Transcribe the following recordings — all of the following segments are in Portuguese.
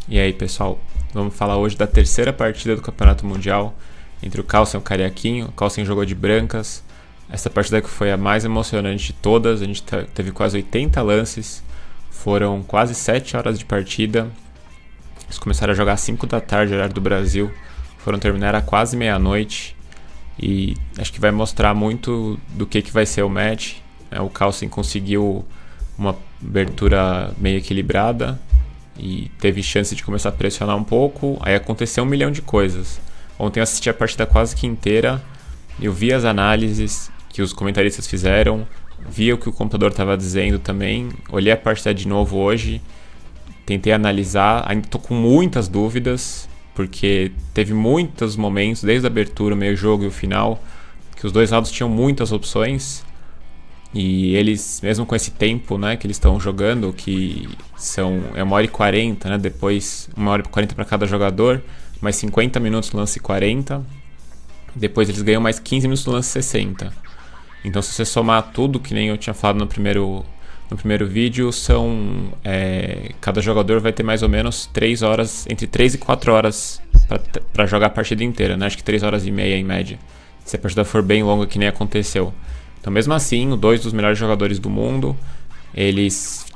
E aí, pessoal, vamos falar hoje da terceira partida do Campeonato Mundial entre o Carlsen e o Cariaquinho. O Carlsen jogou de brancas. Essa partida que foi a mais emocionante de todas. A gente teve quase 80 lances. Foram quase 7 horas de partida. Eles começaram a jogar às 5 da tarde, horário do Brasil. Foram terminar a quase meia-noite. E acho que vai mostrar muito do que vai ser o match. O Carlsen conseguiu uma abertura meio equilibrada e teve chance de começar a pressionar um pouco. Aí aconteceu um milhão de coisas. Ontem eu assisti a partida quase que inteira. Eu vi as análises que os comentaristas fizeram, vi o que o computador estava dizendo também. Olhei a partida de novo hoje, tentei analisar. Ainda estou com muitas dúvidas, porque teve muitos momentos, desde a abertura, o meio jogo e o final, que os dois lados tinham muitas opções. E eles, mesmo com esse tempo, né, que eles estão jogando, que é 1h40, né, depois 1h40 para cada jogador, mais 50 minutos no lance 40, depois eles ganham mais 15 minutos no lance 60. Então, se você somar tudo, que nem eu tinha falado no primeiro vídeo, cada jogador vai ter mais ou menos 3 horas, entre 3 e 4 horas para jogar a partida inteira, né? Acho que 3 horas e meia em média, se a partida for bem longa, que nem aconteceu. Então, mesmo assim, dois dos melhores jogadores do mundo, eles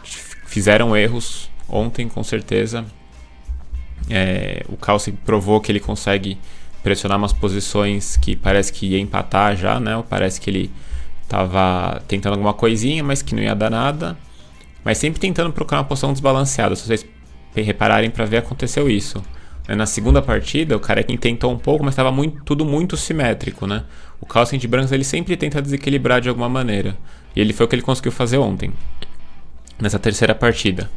fizeram erros ontem, com certeza. O Carlsen provou que ele consegue pressionar umas posições que parece que ia empatar já, né? Parece que ele estava tentando alguma coisinha, mas que não ia dar nada. Mas sempre tentando procurar uma posição desbalanceada. Se vocês repararem, para ver, aconteceu isso. Na segunda partida, o Cariaquinho tentou um pouco, mas estava tudo muito simétrico, né? O Carlsen de brancas, ele sempre tenta desequilibrar de alguma maneira. E ele foi o que ele conseguiu fazer ontem, nessa terceira partida.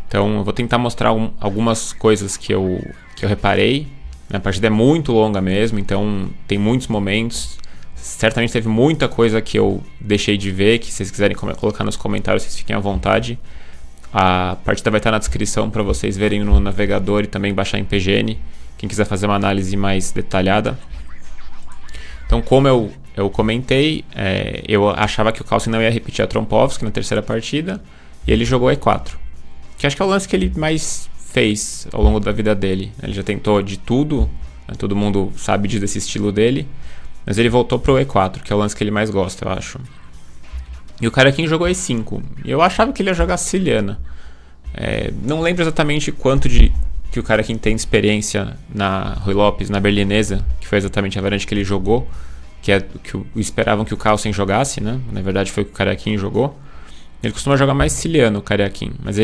Então, eu vou tentar mostrar algumas coisas que eu reparei. A partida é muito longa mesmo, então tem muitos momentos. Certamente teve muita coisa que eu deixei de ver, que se vocês quiserem colocar nos comentários, vocês fiquem à vontade. A partida vai estar na descrição para vocês verem no navegador e também baixar em PGN, quem quiser fazer uma análise mais detalhada. Então, como eu comentei, eu achava que o Carlsen não ia repetir a Trompovski na terceira partida, e ele jogou E4, que acho que é o lance que ele mais fez ao longo da vida dele. Ele já tentou de tudo, né? Todo mundo sabe desse estilo dele, mas ele voltou pro E4, que é o lance que ele mais gosta, eu acho. E o Cariaquinho jogou E5. E eu achava que ele ia jogar siciliana. Não lembro exatamente quanto que o Cariaquinho tem de experiência na Ruy Lopes, na berlinesa, que foi exatamente a variante que ele jogou, que é o que esperavam que o Carlsen jogasse, né? Na verdade foi o que o Cariaquinho jogou. Ele costuma jogar mais siciliano, o Cariaquinho, mas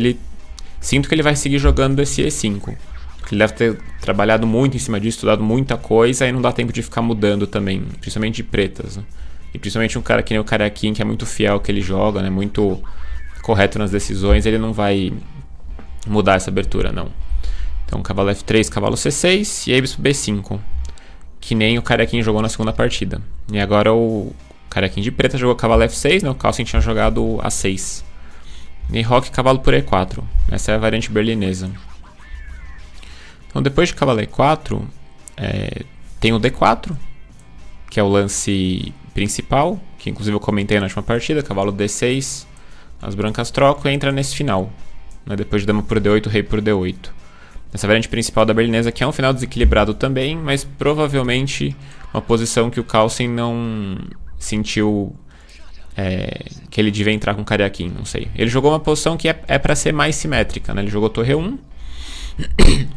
sinto que ele vai seguir jogando esse E5. Porque ele deve ter trabalhado muito em cima disso, estudado muita coisa, e não dá tempo de ficar mudando também, principalmente de pretas, né? E principalmente um cara que nem o Cariaquinho, que é muito fiel ao que ele joga, né? Muito correto nas decisões, ele não vai mudar essa abertura, não. Então, cavalo F3, cavalo C6 e aí bispo B5, que nem o Cariaquinho jogou na segunda partida. E agora o Cariaquinho de preta jogou cavalo F6, né? O Carlsen tinha jogado A6. E roque cavalo por E4. Essa é a variante berlinesa. Então, depois de cavalo E4, tem o D4, que é o lance principal, que inclusive eu comentei na última partida, cavalo D6, as brancas trocam e entra nesse final, né? Depois de dama por D8, rei por D8. Essa variante principal da berlinesa, que é um final desequilibrado também, mas provavelmente uma posição que o Carlsen não sentiu que ele devia entrar com o Cariaquinho, não sei. Ele jogou uma posição que é para ser mais simétrica, né? Ele jogou torre 1,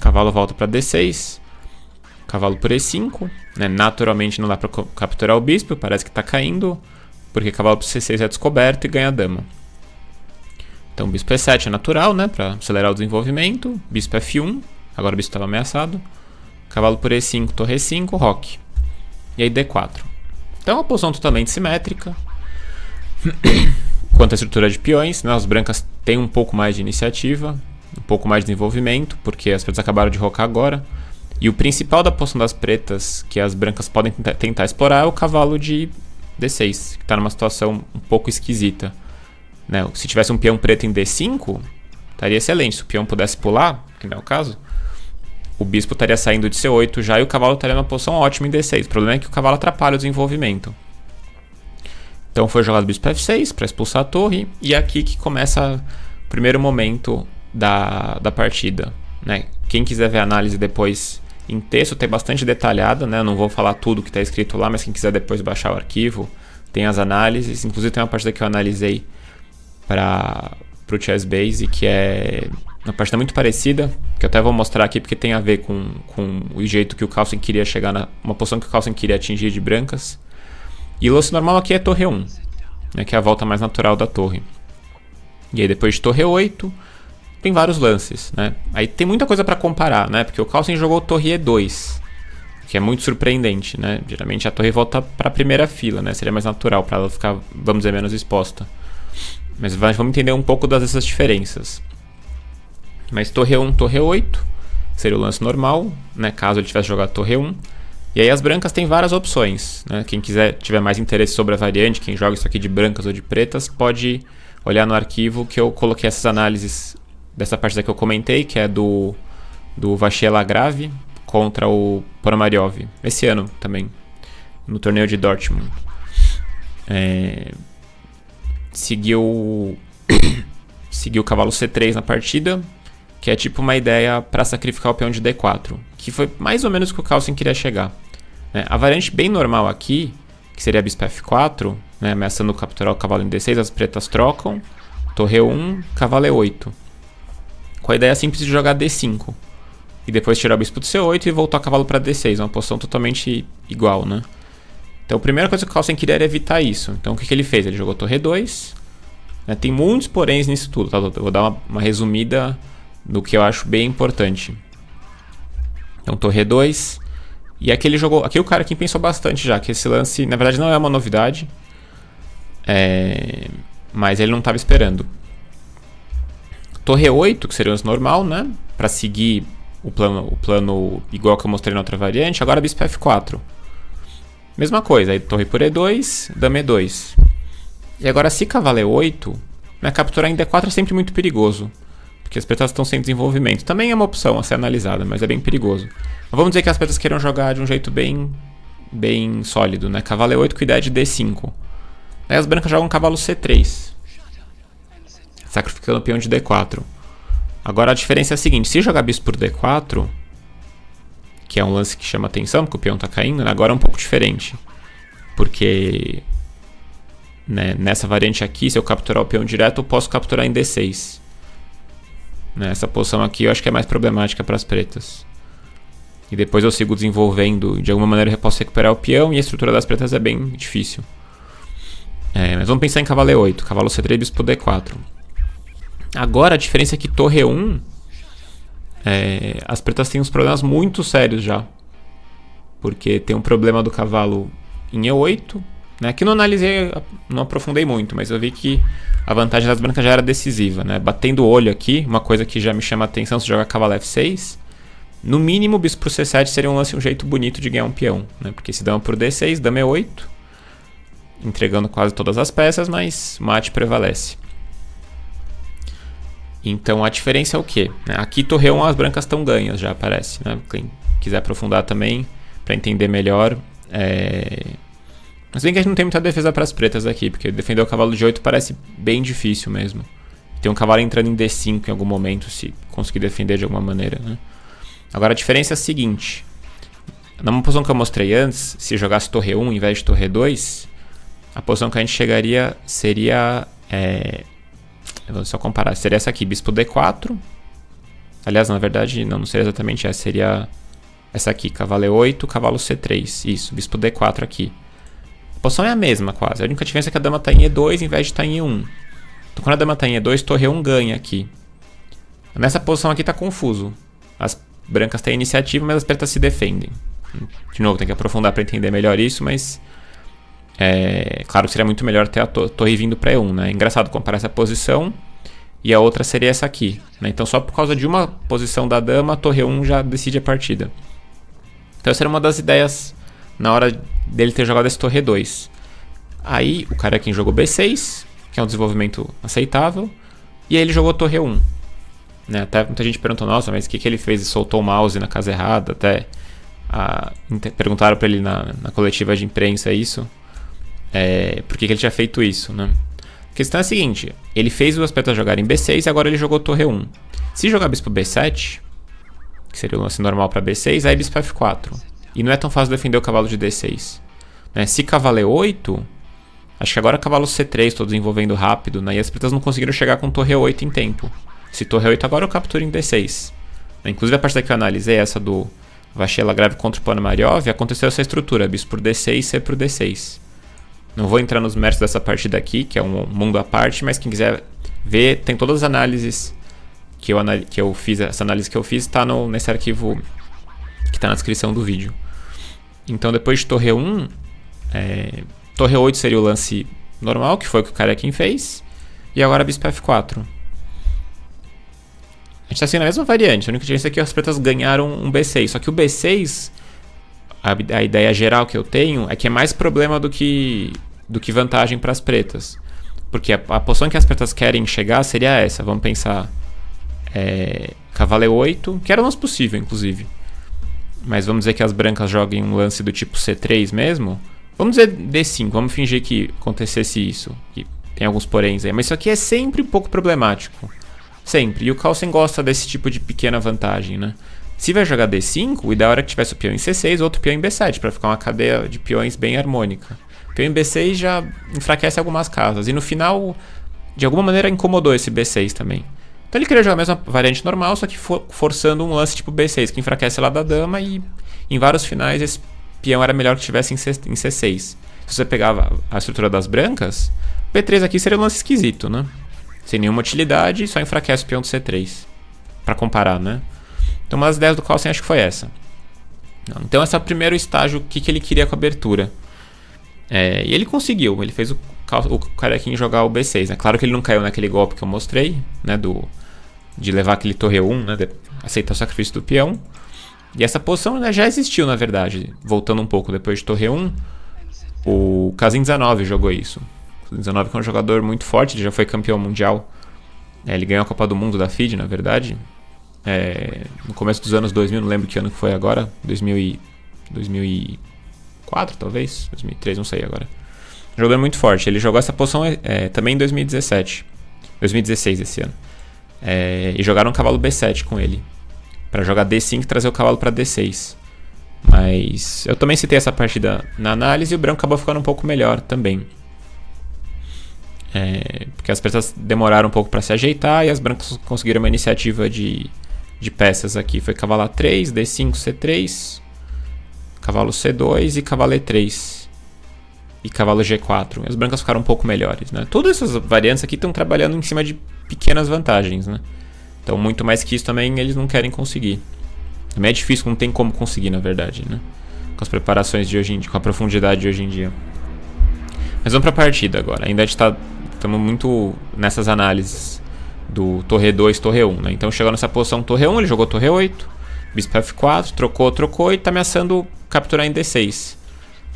cavalo volta para D6, cavalo por E5, né? Naturalmente não dá para capturar o bispo, parece que está caindo, porque cavalo por C6 é descoberto e ganha a dama. Então bispo E7 é natural, né? Para acelerar o desenvolvimento. Bispo F1, agora o bispo estava ameaçado. Cavalo por E5, torre E5, roque. E aí D4. Então é uma posição totalmente simétrica. Quanto à estrutura de peões, né? As brancas têm um pouco mais de iniciativa, um pouco mais de desenvolvimento, porque as pretas acabaram de rocar agora. E o principal da posição das pretas, que as brancas podem tentar explorar, é o cavalo de D6, que está numa situação um pouco esquisita, né? Se tivesse um peão preto em D5, estaria excelente. Se o peão pudesse pular, que não é o caso, o bispo estaria saindo de C8 já e o cavalo estaria numa posição ótima em D6. O problema é que o cavalo atrapalha o desenvolvimento. Então foi jogado bispo F6 para expulsar a torre, e é aqui que começa o primeiro momento da partida, né? Quem quiser ver a análise depois em texto, tem bastante detalhada, né? Eu não vou falar tudo que está escrito lá, mas quem quiser depois baixar o arquivo, tem as análises. Inclusive tem uma partida que eu analisei para o Chessbase, que é uma partida muito parecida, que eu até vou mostrar aqui porque tem a ver com o jeito que o Carlsen queria chegar uma posição que o Carlsen queria atingir de brancas. E o lance normal aqui é torre 1, né, que é a volta mais natural da torre. E aí depois de torre 8, tem vários lances, né? Aí tem muita coisa para comparar, né? Porque o Carlsen jogou torre E2, que é muito surpreendente, né? Geralmente a torre volta para a primeira fila, né? Seria mais natural para ela ficar, vamos dizer, menos exposta. Mas vamos entender um pouco dessas diferenças. Mas torre 1, torre 8 seria o lance normal, né? Caso ele tivesse jogado torre 1. E aí as brancas tem várias opções, né? Quem tiver mais interesse sobre a variante, quem joga isso aqui de brancas ou de pretas, pode olhar no arquivo que eu coloquei essas análises dessa partida que eu comentei, que é do Vachier Lagrave contra o Ponomariov, esse ano também, no torneio de Dortmund. Seguiu o cavalo C3 na partida, que é tipo uma ideia para sacrificar o peão de D4, que foi mais ou menos o que o Carlsen queria chegar. A variante bem normal aqui, que seria bispo F4, né, ameaçando capturar o cavalo em D6, as pretas trocam, torre 1, cavalo E8. Com a ideia simples de jogar D5. E depois tirar o bispo do C8 e voltar o cavalo para D6, uma posição totalmente igual, né? Então a primeira coisa que o Carlsen queria era evitar isso. Então o que ele fez? Ele jogou torre 2. Né? Tem muitos poréns nisso tudo, tá? Eu vou dar uma resumida do que eu acho bem importante. Então torre 2. E aqui ele jogou. Aqui o cara aqui pensou bastante já, que esse lance na verdade não é uma novidade. Mas ele não estava esperando. Torre 8, que seria o normal, né? Para seguir o plano igual que eu mostrei na outra variante. Agora bispo F4. Mesma coisa, aí torre por E2, dama E2. E agora se cavalo E8, né, capturar em D4 é sempre muito perigoso. Porque as pretas estão sem desenvolvimento. Também é uma opção a ser analisada, mas é bem perigoso. Mas vamos dizer que as pretas queiram jogar de um jeito bem sólido, né? Cavalo E8 com ideia de D5. Aí as brancas jogam cavalo C3. Sacrificando o peão de D4. Agora a diferença é a seguinte, se jogar bispo por D4, que é um lance que chama atenção, porque o peão está caindo, né, agora é um pouco diferente. Porque né, nessa variante aqui, se eu capturar o peão direto, eu posso capturar em D6. Essa posição aqui eu acho que é mais problemática para as pretas. E depois eu sigo desenvolvendo, de alguma maneira eu posso recuperar o peão, e a estrutura das pretas é bem difícil. Mas vamos pensar em cavalo E8, cavalo C3, bispo D4. Agora a diferença é que torre 1, as pretas têm uns problemas muito sérios já. Porque tem um problema do cavalo em E8, né? Que não analisei, não aprofundei muito, mas eu vi que a vantagem das brancas já era decisiva, né? Batendo o olho aqui, uma coisa que já me chama a atenção, se jogar cavalo F6, no mínimo bispo por C7 seria um jeito bonito de ganhar um peão, né? Porque se dama por D6, dama E8, entregando quase todas as peças, mas mate prevalece. Então a diferença é o quê? Aqui torre 1 as brancas estão ganhas, já aparece, né? Quem quiser aprofundar também, para entender melhor. Mas bem que a gente não tem muita defesa para as pretas aqui, porque defender o cavalo de 8 parece bem difícil mesmo. Tem um cavalo entrando em D5 em algum momento, se conseguir defender de alguma maneira, né? Agora a diferença é a seguinte. Na posição que eu mostrei antes, se jogasse torre 1 em vez de torre 2, a posição que a gente chegaria seria... eu vou só comparar. Seria essa aqui, bispo D4. Aliás, na verdade, não seria exatamente essa. Seria essa aqui, cavalo E8, cavalo C3. Isso, bispo D4 aqui. A posição é a mesma quase. A única diferença é que a dama está em E2 em vez de estar em E1. Então quando a dama está em E2, torre 1 ganha aqui. Nessa posição aqui está confuso. As brancas têm iniciativa, mas as pretas se defendem. De novo, tem que aprofundar para entender melhor isso, mas... claro que seria muito melhor ter a torre vindo para E1, né? É engraçado comparar essa posição e a outra seria essa aqui, né? Então só por causa de uma posição da dama, a torre 1 já decide a partida. Então essa era uma das ideias na hora dele ter jogado esse torre 2. Aí o cara aqui jogou B6, que é um desenvolvimento aceitável, e aí ele jogou torre 1. Né? Até muita gente perguntou, nossa, mas o que ele fez? Ele soltou o mouse na casa errada, até perguntaram para ele na coletiva de imprensa isso. Por que ele tinha feito isso, né? A questão é a seguinte, ele fez os pretas jogarem B6 e agora ele jogou torre 1. Se jogar bispo B7, que seria o lance normal para B6, aí bispo F4. E não é tão fácil defender o cavalo de D6. Né? Se cavalo E8, acho que agora cavalo C3, estou desenvolvendo rápido, né? E as pretas não conseguiram chegar com torre E8 em tempo. Se torre E8 agora eu capturo em D6. Inclusive a partida que eu analisei, essa do Vachier Lagrave contra o Ponomariov, aconteceu essa estrutura, bispo por D6, C por D6. Não vou entrar nos méritos dessa partida aqui, que é um mundo à parte, mas quem quiser ver, tem todas as análises que eu fiz, essa análise que eu fiz está nesse arquivo que está na descrição do vídeo. Então depois de torre 1, torre 8 seria o lance normal, que foi o que o Karjakin fez, e agora bispo F4. A gente está seguindo a mesma variante, a única diferença é que as pretas ganharam um B6, só que o B6, a ideia geral que eu tenho é que é mais problema do que vantagem para as pretas. Porque a posição que as pretas querem chegar seria essa, vamos pensar, cavalo E8, que era o lance possível, inclusive. Mas vamos dizer que as brancas joguem um lance do tipo C3 mesmo. Vamos dizer D5, vamos fingir que acontecesse isso, que tem alguns poréns aí. Mas isso aqui é sempre um pouco problemático. Sempre. E o Carlsen gosta desse tipo de pequena vantagem, né? Se vai jogar D5, o ideal era que tivesse o peão em C6 e outro peão em B7, para ficar uma cadeia de peões bem harmônica. O peão em B6 já enfraquece algumas casas. E no final, de alguma maneira, incomodou esse B6 também. Então ele queria jogar a mesma variante normal, só que forçando um lance tipo B6, que enfraquece lá da dama, e em vários finais esse peão era melhor que tivesse em C6. Se você pegava a estrutura das brancas, B3 aqui seria um lance esquisito, né? Sem nenhuma utilidade, só enfraquece o peão do C3. Para comparar, né? Então uma das ideias do Carlsen acho que foi essa. Então esse é o primeiro estágio, o que ele queria com a abertura. E ele conseguiu, ele fez o Karjakin jogar o B6. Né? Claro que ele não caiu naquele golpe que eu mostrei, né? De levar aquele torre 1, né? Aceitar o sacrifício do peão. E essa posição, né, já existiu, na verdade. Voltando um pouco, depois de torre 1, o Kazin-Dzhanov jogou isso. O Kazin-Dzhanov é um jogador muito forte, ele já foi campeão mundial. Ele ganhou a Copa do Mundo da FIDE, na verdade. No começo dos anos 2000, não lembro que ano que foi agora, 2004 talvez, 2003, não sei agora. Um jogador muito forte, ele jogou essa posição também em 2016 esse ano. E jogaram um cavalo B7 com ele, para jogar D5 e trazer o cavalo para D6. Mas eu também citei essa partida na análise e o branco acabou ficando um pouco melhor também. Porque as peças demoraram um pouco para se ajeitar e as brancas conseguiram uma iniciativa de peças aqui. Foi cavalo A3, D5, C3, cavalo C2 e cavalo E3 e cavalo G4. As brancas ficaram um pouco melhores, né? Todas essas variantes aqui estão trabalhando em cima de pequenas vantagens, né? Então muito mais que isso também eles não querem conseguir. Também é difícil, não tem como conseguir, na verdade, né? Com as preparações de hoje em dia, com a profundidade de hoje em dia. Mas vamos para a partida agora. Ainda estamos muito nessas análises do torre 2, torre 1, né? Então chegou nessa posição torre 1, ele jogou torre 8, bispo F4, trocou e está ameaçando capturar em D6.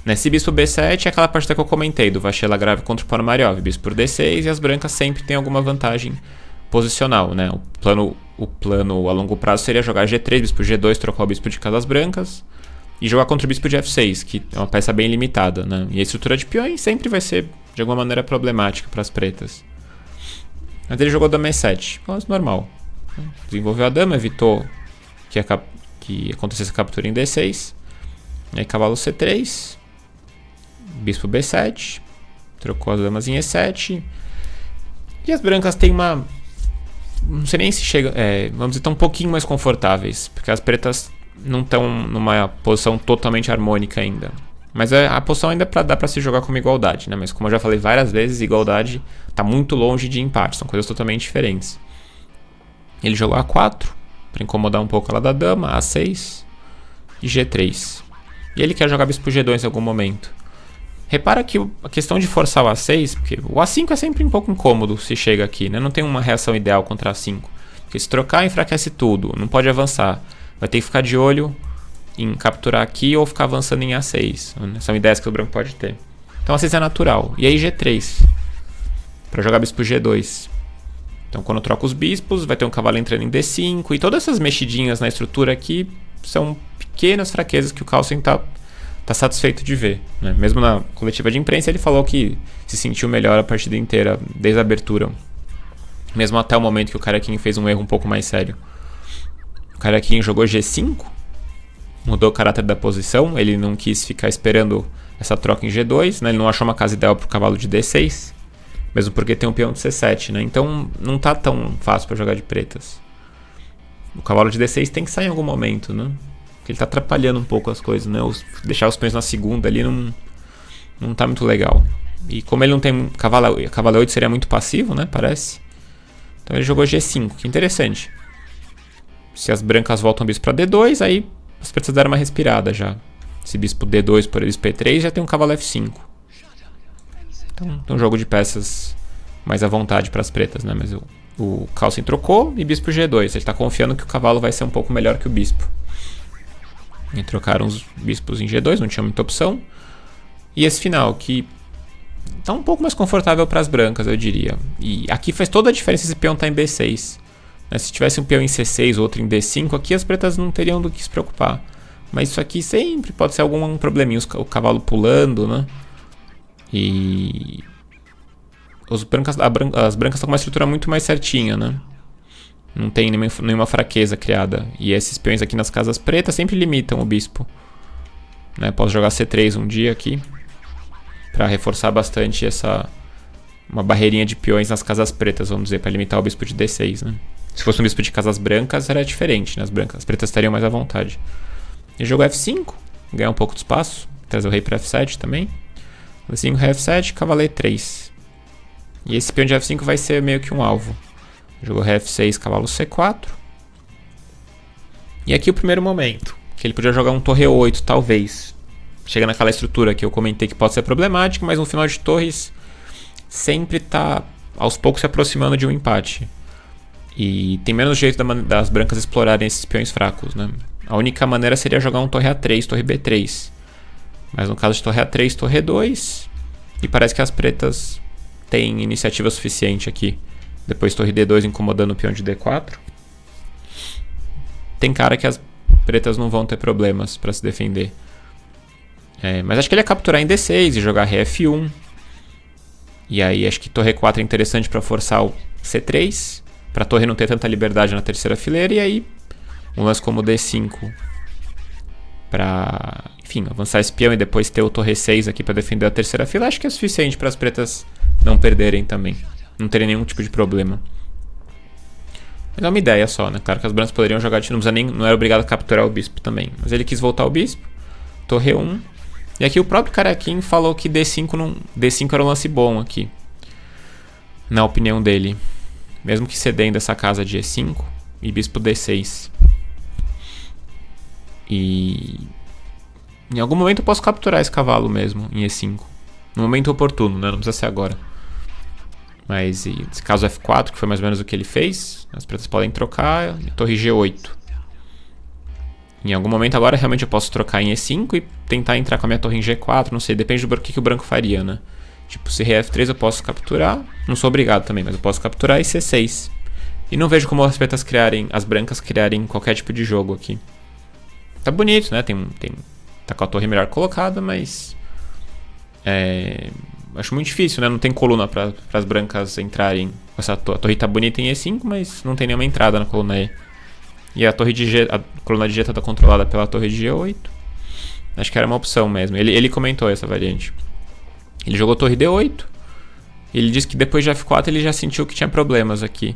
Nesse bispo B7 é aquela partida que eu comentei, do Vachier Lagrave contra o Ponomariov, bispo por D6, e as brancas sempre têm alguma vantagem posicional, né? O plano a longo prazo seria jogar G3, bispo G2, trocar o bispo de cada das brancas, e jogar contra o bispo de F6, que é uma peça bem limitada, né? E a estrutura de peões sempre vai ser, de alguma maneira, problemática para as pretas. Mas ele jogou dama E7, normal. Desenvolveu a dama, evitou que acontecesse a captura em D6. Aí cavalo C3, bispo B7, trocou as damas em E7. E as brancas têm uma... Não sei nem se chega... vamos dizer, estão um pouquinho mais confortáveis, porque as pretas não estão numa posição totalmente harmônica ainda. Mas a posição ainda dá para se jogar com uma igualdade, né? Mas como eu já falei várias vezes, igualdade está muito longe de empate, são coisas totalmente diferentes. Ele jogou A4, para incomodar um pouco a lá da dama, A6 e G3. E ele quer jogar bispo G2 em algum momento. Repara que a questão de forçar o A6, porque o A5 é sempre um pouco incômodo se chega aqui, né? Não tem uma reação ideal contra A5. Porque se trocar, enfraquece tudo, não pode avançar. Vai ter que ficar de olho em capturar aqui ou ficar avançando em A6. São ideias que o branco pode ter. Então A6 é natural. E aí G3, para jogar bispo G2. Então quando eu troco os bispos, vai ter um cavalo entrando em D5. E todas essas mexidinhas na estrutura aqui são pequenas fraquezas que o Carlsen tá satisfeito de ver, né? Mesmo na coletiva de imprensa ele falou que se sentiu melhor a partida inteira, desde a abertura. Mesmo até o momento que o Karjakin fez um erro um pouco mais sério. O Carequinho jogou G5, mudou o caráter da posição, ele não quis ficar esperando essa troca em G2, né? Ele não achou uma casa ideal para o cavalo de D6, mesmo porque tem um peão de C7, né? Então não tá tão fácil para jogar de pretas. O cavalo de D6 tem que sair em algum momento, né? Porque ele tá atrapalhando um pouco as coisas, né? Deixar os peões na segunda ali não tá muito legal. E como ele não tem cavalo 8 seria muito passivo, né? Parece. Então ele jogou G5, que interessante. Se as brancas voltam o bispo para D2, aí as pretas deram uma respirada já. Se bispo D2 por bispo E3, já tem um cavalo F5. Então um jogo de peças mais à vontade para as pretas, né? Mas o Carlsen trocou e bispo G2. Ele está confiando que o cavalo vai ser um pouco melhor que o bispo. E trocaram os bispos em G2, não tinha muita opção. E esse final, que tá um pouco mais confortável para as brancas, eu diria. E aqui faz toda a diferença esse peão tá em B6. Né? Se tivesse um peão em C6 ou outro em D5, aqui as pretas não teriam do que se preocupar. Mas isso aqui sempre pode ser algum probleminha, o cavalo pulando, né? E as brancas estão com uma estrutura muito mais certinha, né? Não tem nenhuma fraqueza criada. E esses peões aqui nas casas pretas sempre limitam o bispo. Né? Posso jogar C3 um dia aqui para reforçar bastante uma barreirinha de peões nas casas pretas, vamos dizer, para limitar o bispo de D6, né? Se fosse um bispo de casas brancas, era diferente, né? As pretas estariam mais à vontade. Ele jogou F5, ganhar um pouco de espaço, trazer o rei para F7 também. F5, rei F7, cavalo E3. E esse peão de F5 vai ser meio que um alvo. Jogou rei F6, cavalo C4. E aqui o primeiro momento, que ele podia jogar um torre E8, talvez. Chega naquela estrutura que eu comentei que pode ser problemática, mas no final de torres sempre está aos poucos se aproximando de um empate. E tem menos jeito das brancas explorarem esses peões fracos, né? A única maneira seria jogar um torre A3, torre B3. Mas no caso de torre A3, torre E2. E parece que as pretas têm iniciativa suficiente aqui. Depois torre D2 incomodando o peão de D4. Tem cara que as pretas não vão ter problemas para se defender. Mas acho que ele ia capturar em D6 e jogar rei F1. E aí acho que torre E4 é interessante para forçar o C3. Para a torre não ter tanta liberdade na terceira fileira. E aí um lance como D5 para, enfim, avançar esse peão e depois ter o torre 6 aqui para defender a terceira fila. Acho que é suficiente para as pretas não perderem também. Não terem nenhum tipo de problema. Mas é uma ideia só, né? Claro que as brancas poderiam jogar de novo, não era obrigado a capturar o bispo também. Mas ele quis voltar o bispo. Torre 1. E aqui o próprio Carequinho falou que D5 era um lance bom aqui. Na opinião dele. Mesmo que cedendo essa casa de E5 e bispo D6. E em algum momento eu posso capturar esse cavalo mesmo em E5. No momento oportuno, né? Não precisa ser agora. Mas nesse caso F4, que foi mais ou menos o que ele fez, as pretas podem trocar e torre G8. Em algum momento agora realmente eu posso trocar em E5 e tentar entrar com a minha torre em G4, não sei, depende do que o branco faria, né? Tipo, se rei F3 eu posso capturar, não sou obrigado também, mas eu posso capturar e C6. E não vejo como as brancas criarem qualquer tipo de jogo aqui. Tá bonito, né? Tá com a torre melhor colocada, mas acho muito difícil, né? Não tem coluna para as brancas entrarem. A torre tá bonita em E5, mas não tem nenhuma entrada na coluna E. E a coluna de G tá controlada pela torre de G8. Acho que era uma opção mesmo. Ele comentou essa variante. Ele jogou torre D8. Ele disse que depois de F4 ele já sentiu que tinha problemas aqui.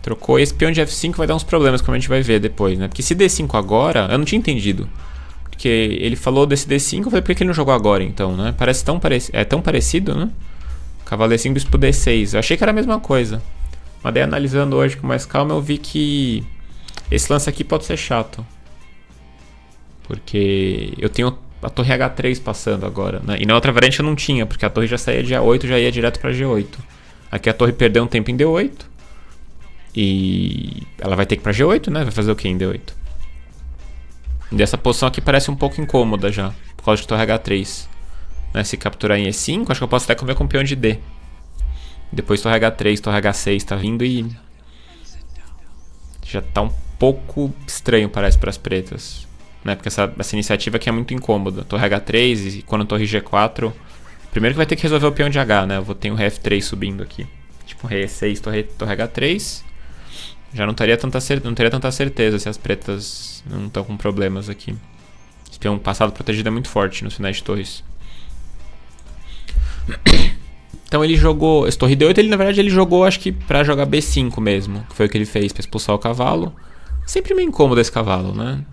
Trocou. Esse peão de F5 vai dar uns problemas, como a gente vai ver depois, né? Porque se D5 agora, eu não tinha entendido. Porque ele falou desse D5, eu falei, por que ele não jogou agora então, né? Parece tão parecido, né? Cavalo D5, bispo D6. Eu achei que era a mesma coisa. Mas daí analisando hoje com mais calma, eu vi que esse lance aqui pode ser chato. Porque eu tenho a torre H3 passando agora, né? E na outra variante eu não tinha, porque a torre já saía de A8, já ia direto para G8. Aqui a torre perdeu um tempo em D8. E ela vai ter que ir para G8, né? Vai fazer o que em D8? E essa posição aqui parece um pouco incômoda já, por causa de torre H3. Né? Se capturar em E5, acho que eu posso até comer com o peão de D. Depois torre H3, torre H6 tá vindo e já tá um pouco estranho, parece, para as pretas, né? Porque essa iniciativa aqui é muito incômoda. Torre H3 e quando torre G4, primeiro que vai ter que resolver o peão de H, né? Eu vou ter o rei F3 subindo aqui. Tipo rei E6, torre H3. Já não teria tanta certeza se as pretas não estão com problemas aqui. Esse peão passado protegido é muito forte nos finais de torres. Então ele jogou... Esse torre D8, na verdade, ele jogou, acho que pra jogar B5 mesmo. Que foi o que ele fez, pra expulsar o cavalo. Sempre meio incômodo esse cavalo, né?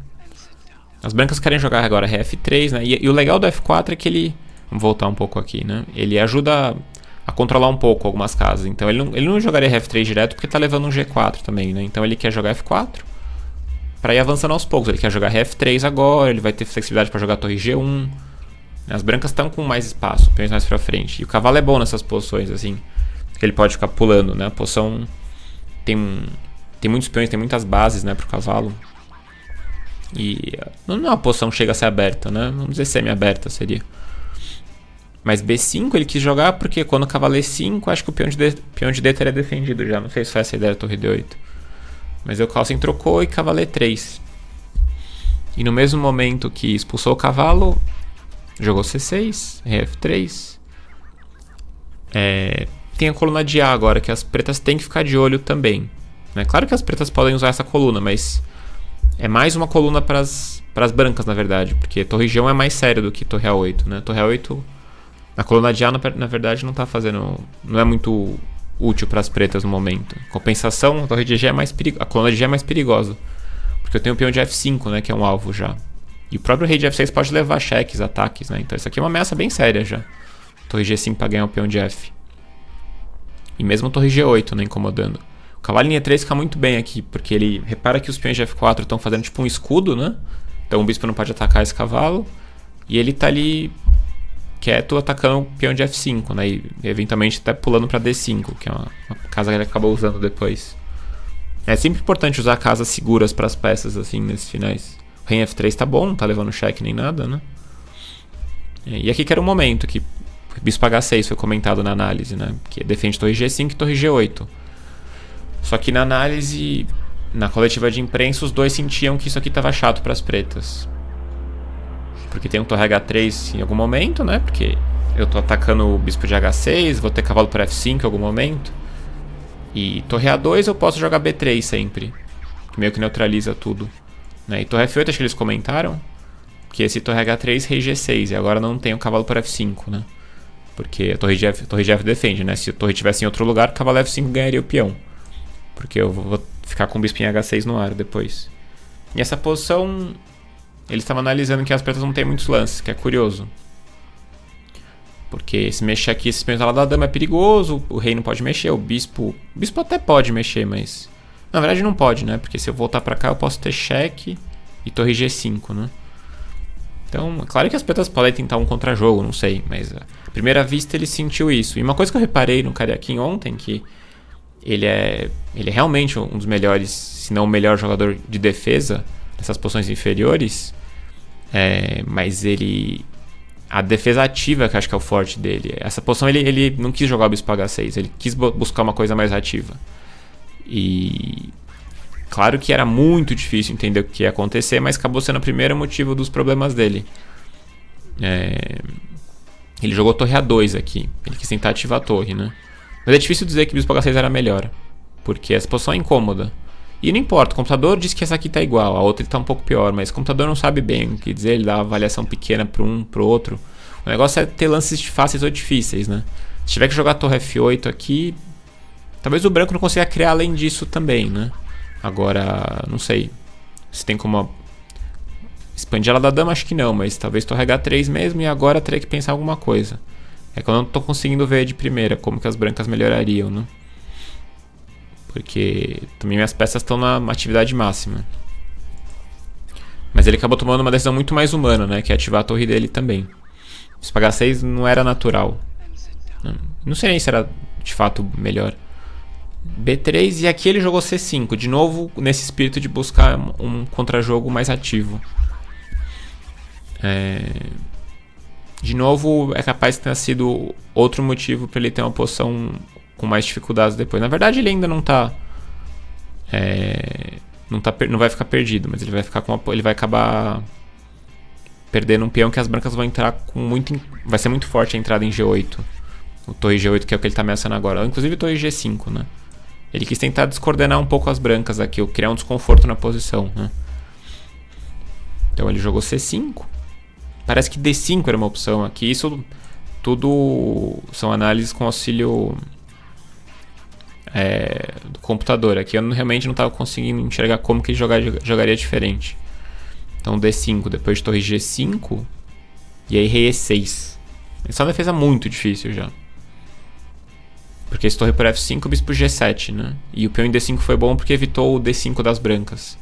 As brancas querem jogar agora F3, né? E o legal do F4 é que ele... Vamos voltar um pouco aqui, né? Ele ajuda a controlar um pouco algumas casas. Então ele não jogaria F3 direto porque tá levando um G4 também, né? Então ele quer jogar F4 pra ir avançando aos poucos. Ele quer jogar F3 agora, ele vai ter flexibilidade pra jogar torre G1. As brancas estão com mais espaço, peões mais pra frente. E o cavalo é bom nessas posições, assim. Que ele pode ficar pulando, né? A posição tem muitos peões, tem muitas bases, né, pro cavalo. E não é uma posição que chega a ser aberta, né? Vamos dizer semi-aberta seria. Mas B5 ele quis jogar porque quando o cavalo E5, acho que o peão de D teria defendido já. Não sei se foi essa a ideia da torre D8. Mas o Carlsen trocou e cavalo E3. E no mesmo momento que expulsou o cavalo, jogou C6, F3. Tem a coluna de A agora, que as pretas têm que ficar de olho também. Né? Claro que as pretas podem usar essa coluna, mas é mais uma coluna para as brancas, na verdade. Porque torre G1 é mais sério do que torre A8. Né? Torre A8, a coluna de A, na verdade, não é muito útil para as pretas no momento. Em compensação, a torre de G a coluna de G é mais perigosa. Porque eu tenho o peão de F5, né, que é um alvo já. E o próprio rei de F6 pode levar cheques, ataques, né? Então isso aqui é uma ameaça bem séria já. Torre G5 para ganhar o peão de F. E mesmo torre G8, né, incomodando. O cavalo em E3 fica muito bem aqui, porque ele repara que os peões de F4 estão fazendo tipo um escudo, né? Então o bispo não pode atacar esse cavalo. E ele tá ali quieto atacando o peão de F5, né? E eventualmente até pulando para D5, que é uma casa que ele acabou usando depois. É sempre importante usar casas seguras para as peças, assim, nesses finais. O rei F3 tá bom, não tá levando cheque nem nada, né? E aqui que era o momento que o bispo H6 foi comentado na análise, né? Que defende torre G5 e torre G8. Só que na análise, na coletiva de imprensa, os dois sentiam que isso aqui tava chato para as pretas. Porque tem um torre H3 em algum momento, né? Porque eu tô atacando o bispo de H6, vou ter cavalo por F5 em algum momento. E torre A2 eu posso jogar B3 sempre, que meio que neutraliza tudo. Né? E torre F8 acho que eles comentaram que esse torre H3 rei G6 e agora não tem o cavalo por F5, né? Porque a torre de F defende, né? Se a torre estivesse em outro lugar, o cavalo F5 ganharia o peão. Porque eu vou ficar com o bispo em H6 no ar depois. E essa posição, eles estavam analisando que as pretas não tem muitos lances, que é curioso. Porque se mexer aqui, esses peões lá da dama é perigoso, o rei não pode mexer, o bispo até pode mexer, mas na verdade não pode, né? Porque se eu voltar pra cá eu posso ter cheque e torre G5, né? Então, é claro que as pretas podem tentar um contra-jogo, não sei, mas à primeira vista ele sentiu isso. E uma coisa que eu reparei no Karyakin ontem, que ele é realmente um dos melhores, se não o melhor jogador de defesa nessas posições inferiores, mas a defesa ativa, que eu acho que é o forte dele. Essa posição ele não quis jogar o bispo H6, ele quis buscar uma coisa mais ativa. E claro que era muito difícil entender o que ia acontecer, mas acabou sendo o primeiro motivo dos problemas dele. Ele jogou torre A2 aqui, ele quis tentar ativar a torre, né? Mas é difícil dizer que o bispo H6 era melhor, porque essa posição é incômoda. E não importa, o computador diz que essa aqui tá igual, a outra tá um pouco pior, mas o computador não sabe bem o que dizer, ele dá uma avaliação pequena para um, pro outro. O negócio é ter lances fáceis ou difíceis, né? Se tiver que jogar torre F8 aqui, talvez o branco não consiga criar além disso também, né? Agora, não sei, se tem como expandir ela da dama, acho que não, mas talvez torre H3 mesmo, e agora teria que pensar alguma coisa. É que eu não tô conseguindo ver de primeira como que as brancas melhorariam, né? Porque também minhas peças estão na atividade máxima. Mas ele acabou tomando uma decisão muito mais humana, né? Que é ativar a torre dele também. Bispo H6 não era natural. Não sei nem se era de fato melhor. B3 e aqui ele jogou C5. De novo, nesse espírito de buscar um contra-jogo mais ativo. De novo, é capaz de ter sido outro motivo para ele ter uma posição com mais dificuldades depois. Na verdade, ele ainda não vai ficar perdido, mas ele vai ficar ele vai acabar perdendo um peão que as brancas vão entrar com muito. Vai ser muito forte a entrada em G8. O torre G8, que é o que ele está ameaçando agora. Inclusive torre G5, né? Ele quis tentar descoordenar um pouco as brancas aqui, ou criar um desconforto na posição, né? Então ele jogou C5. Parece que D5 era uma opção aqui. Isso tudo são análises com auxílio do computador. Aqui eu realmente não estava conseguindo enxergar como que ele jogaria diferente. Então D5, depois de torre G5. E aí rei E6. Essa é uma defesa muito difícil já. Porque esse torre por F5, bispo G7, né? E o peão em D5 foi bom porque evitou o D5 das brancas.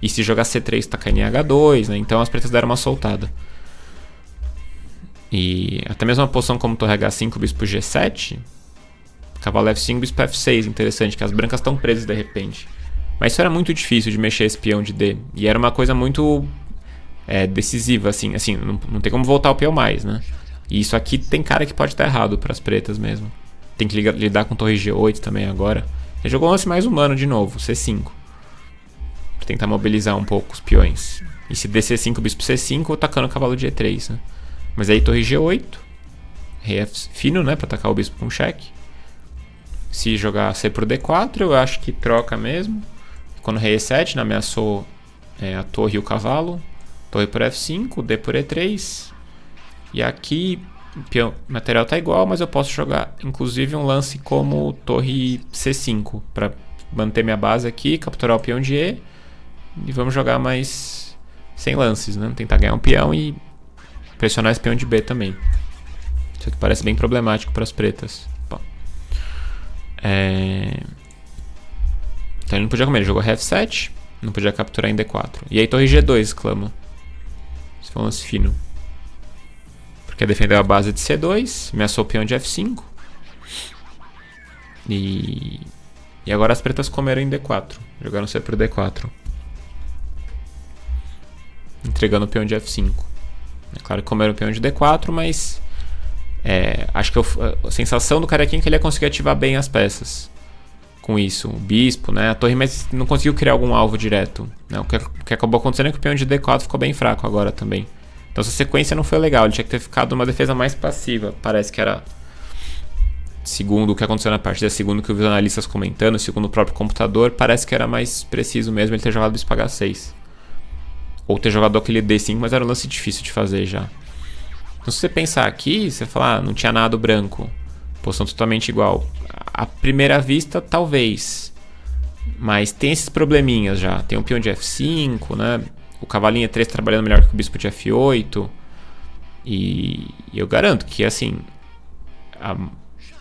E se jogar C3 tá caindo em H2, né? Então as pretas deram uma soltada. E até mesmo uma posição como torre H5, bispo G7, cavalo F5, bispo F6, interessante, que as brancas estão presas de repente. Mas isso era muito difícil de mexer esse peão de D. E era uma coisa muito decisiva, assim não tem como voltar o peão mais, né? E isso aqui tem cara que pode estar errado para as pretas mesmo. Tem que lidar com torre G8 também agora. Ele jogou um lance mais humano de novo, C5. Pra tentar mobilizar um pouco os peões. E se der C5, bispo C5, atacando o cavalo de E3, né? Mas aí torre G8. Rei F fino, né? Pra atacar o bispo com cheque. Se jogar C por D4, eu acho que troca mesmo. Quando rei E7, né, ameaçou a torre e o cavalo. Torre por F5, D por E3. E aqui o material tá igual, mas eu posso jogar inclusive um lance como torre C5 para manter minha base aqui, capturar o peão de E. E vamos jogar mais sem lances, né? Tentar ganhar um peão e pressionar esse peão de B também. Isso aqui parece bem problemático para as pretas. Bom. Então ele não podia comer, ele jogou F7, não podia capturar em D4. E aí torre G2 exclama. Esse foi um lance fino. Porque defendeu a base de C2, ameaçou o peão de F5. E agora as pretas comeram em D4. Jogaram C por D4. Entregando o peão de F5. É claro que comeram o peão de D4, mas acho que a sensação do carequinha é que ele ia conseguir ativar bem as peças. Com isso, o bispo, né? A torre, mas não conseguiu criar algum alvo direto, né? O que acabou acontecendo é que o peão de D4 ficou bem fraco agora também. Então essa sequência não foi legal, ele tinha que ter ficado numa defesa mais passiva. Parece que era, segundo o que aconteceu na partida, segundo o que os analistas comentando, segundo o próprio computador, parece que era mais preciso mesmo ele ter jogado bispo H6. Ou ter jogado aquele D5, mas era um lance difícil de fazer já. Então se você pensar aqui, você fala, não tinha nada branco. Posição totalmente igual. À primeira vista, talvez. Mas tem esses probleminhas já. Tem o peão de F5, né? O cavalinho E3 trabalhando melhor que o bispo de F8. E eu garanto que, assim,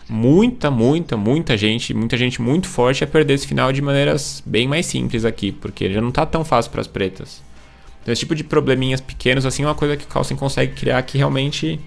muita gente muito forte ia perder esse final de maneiras bem mais simples aqui. Porque já não tá tão fácil para as pretas. Então esse tipo de probleminhas pequenos, assim, é uma coisa que o Carlsen consegue criar que realmente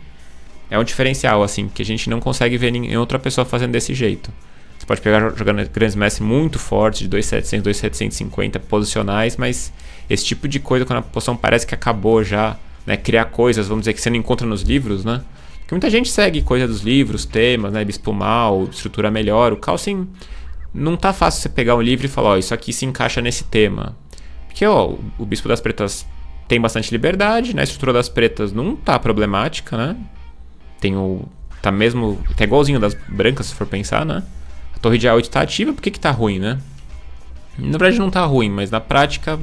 é um diferencial, assim, que a gente não consegue ver em outra pessoa fazendo desse jeito. Você pode pegar jogando grandes mestres muito fortes, de 2.700, 2.750 posicionais, mas esse tipo de coisa, quando a posição parece que acabou já, né, criar coisas, vamos dizer, que você não encontra nos livros, né? Porque muita gente segue coisa dos livros, temas, né, bispo mal, estrutura melhor. O Carlsen não tá fácil você pegar um livro e falar, ó, isso aqui se encaixa nesse tema. Porque, ó, o bispo das pretas tem bastante liberdade, né? A estrutura das pretas não tá problemática, né? Tá igualzinho das brancas, se for pensar, né? A torre de A8 tá ativa, por que tá ruim, né? Na verdade não tá ruim, mas na prática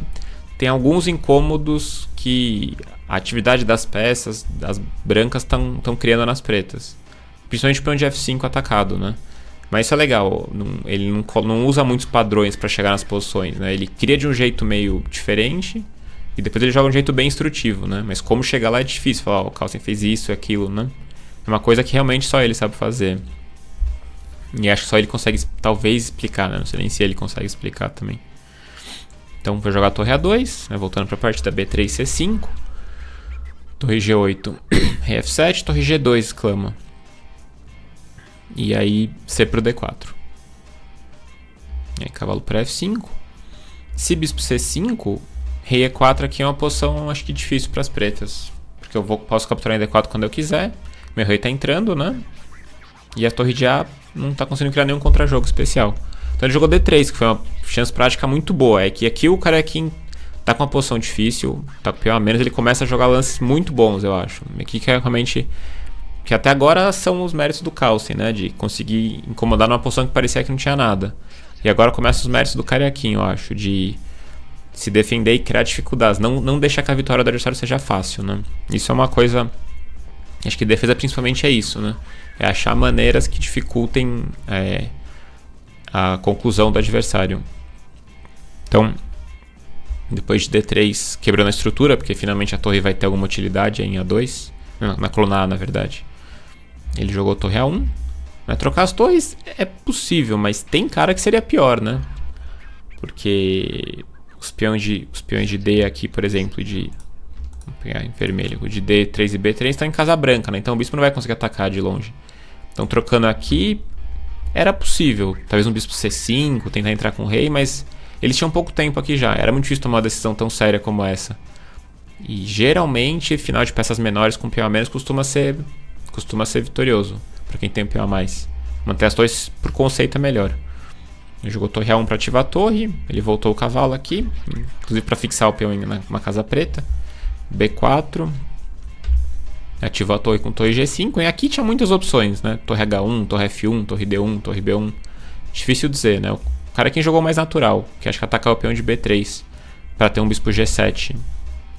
tem alguns incômodos que a atividade das peças, das brancas, estão criando nas pretas. Principalmente o peão de F5 atacado, né? Mas isso é legal, ele não usa muitos padrões para chegar nas posições, né? Ele cria de um jeito meio diferente e depois ele joga de um jeito bem instrutivo, né? Mas como chegar lá é difícil, falar, o Carlsen fez isso e aquilo, né? É uma coisa que realmente só ele sabe fazer. E acho que só ele consegue, talvez, explicar, né? Não sei nem se ele consegue explicar também. Então vou jogar a torre A2, né? Voltando para a partida B3, C5. Torre G8, rei F7, torre G2, exclama. E aí C pro D4. E aí cavalo para F5. Se bispo C5, rei E4 aqui é uma posição, acho que difícil para as pretas. Porque eu posso capturar em D4 quando eu quiser. Meu rei tá entrando, né? E a torre de A não tá conseguindo criar nenhum contra-jogo especial. Então ele jogou D3, que foi uma chance prática muito boa. É que aqui o carequinho tá com uma posição difícil, tá com o peão a menos, ele começa a jogar lances muito bons, eu acho. Aqui que é realmente... Que até agora são os méritos do Carlsen, né? De conseguir incomodar numa posição que parecia que não tinha nada. E agora começam os méritos do Cariaquinho, eu acho, de se defender e criar dificuldades. Não deixar que a vitória do adversário seja fácil, né? Isso é uma coisa... Acho que defesa principalmente é isso, né? É achar maneiras que dificultem a conclusão do adversário. Então, depois de D3 quebrando a estrutura, porque finalmente a torre vai ter alguma utilidade em A2, na coluna A, na verdade. Ele jogou torre A1. Mas trocar as torres é possível, mas tem cara que seria pior, né? Porque os peões de D aqui, por exemplo, vamos pegar em vermelho, o de D3 e B3 estão em casa branca, né? Então o bispo não vai conseguir atacar de longe. Então trocando aqui, era possível. Talvez um bispo C5, tentar entrar com o rei, mas eles tinham pouco tempo aqui já. Era muito difícil tomar uma decisão tão séria como essa. E geralmente, final de peças menores com peão a menos costuma ser vitorioso. Pra quem tem um peão a mais. Manter as torres por conceito é melhor. Ele jogou torre A1 para ativar a torre. Ele voltou o cavalo aqui. Inclusive para fixar o peão numa casa preta. B4. Ativou a torre com torre G5. E aqui tinha muitas opções, né? Torre H1, torre F1, torre D1, torre B1. Difícil dizer, né? O cara aqui jogou mais natural. Que acho que atacar o peão de B3. Para ter um bispo G7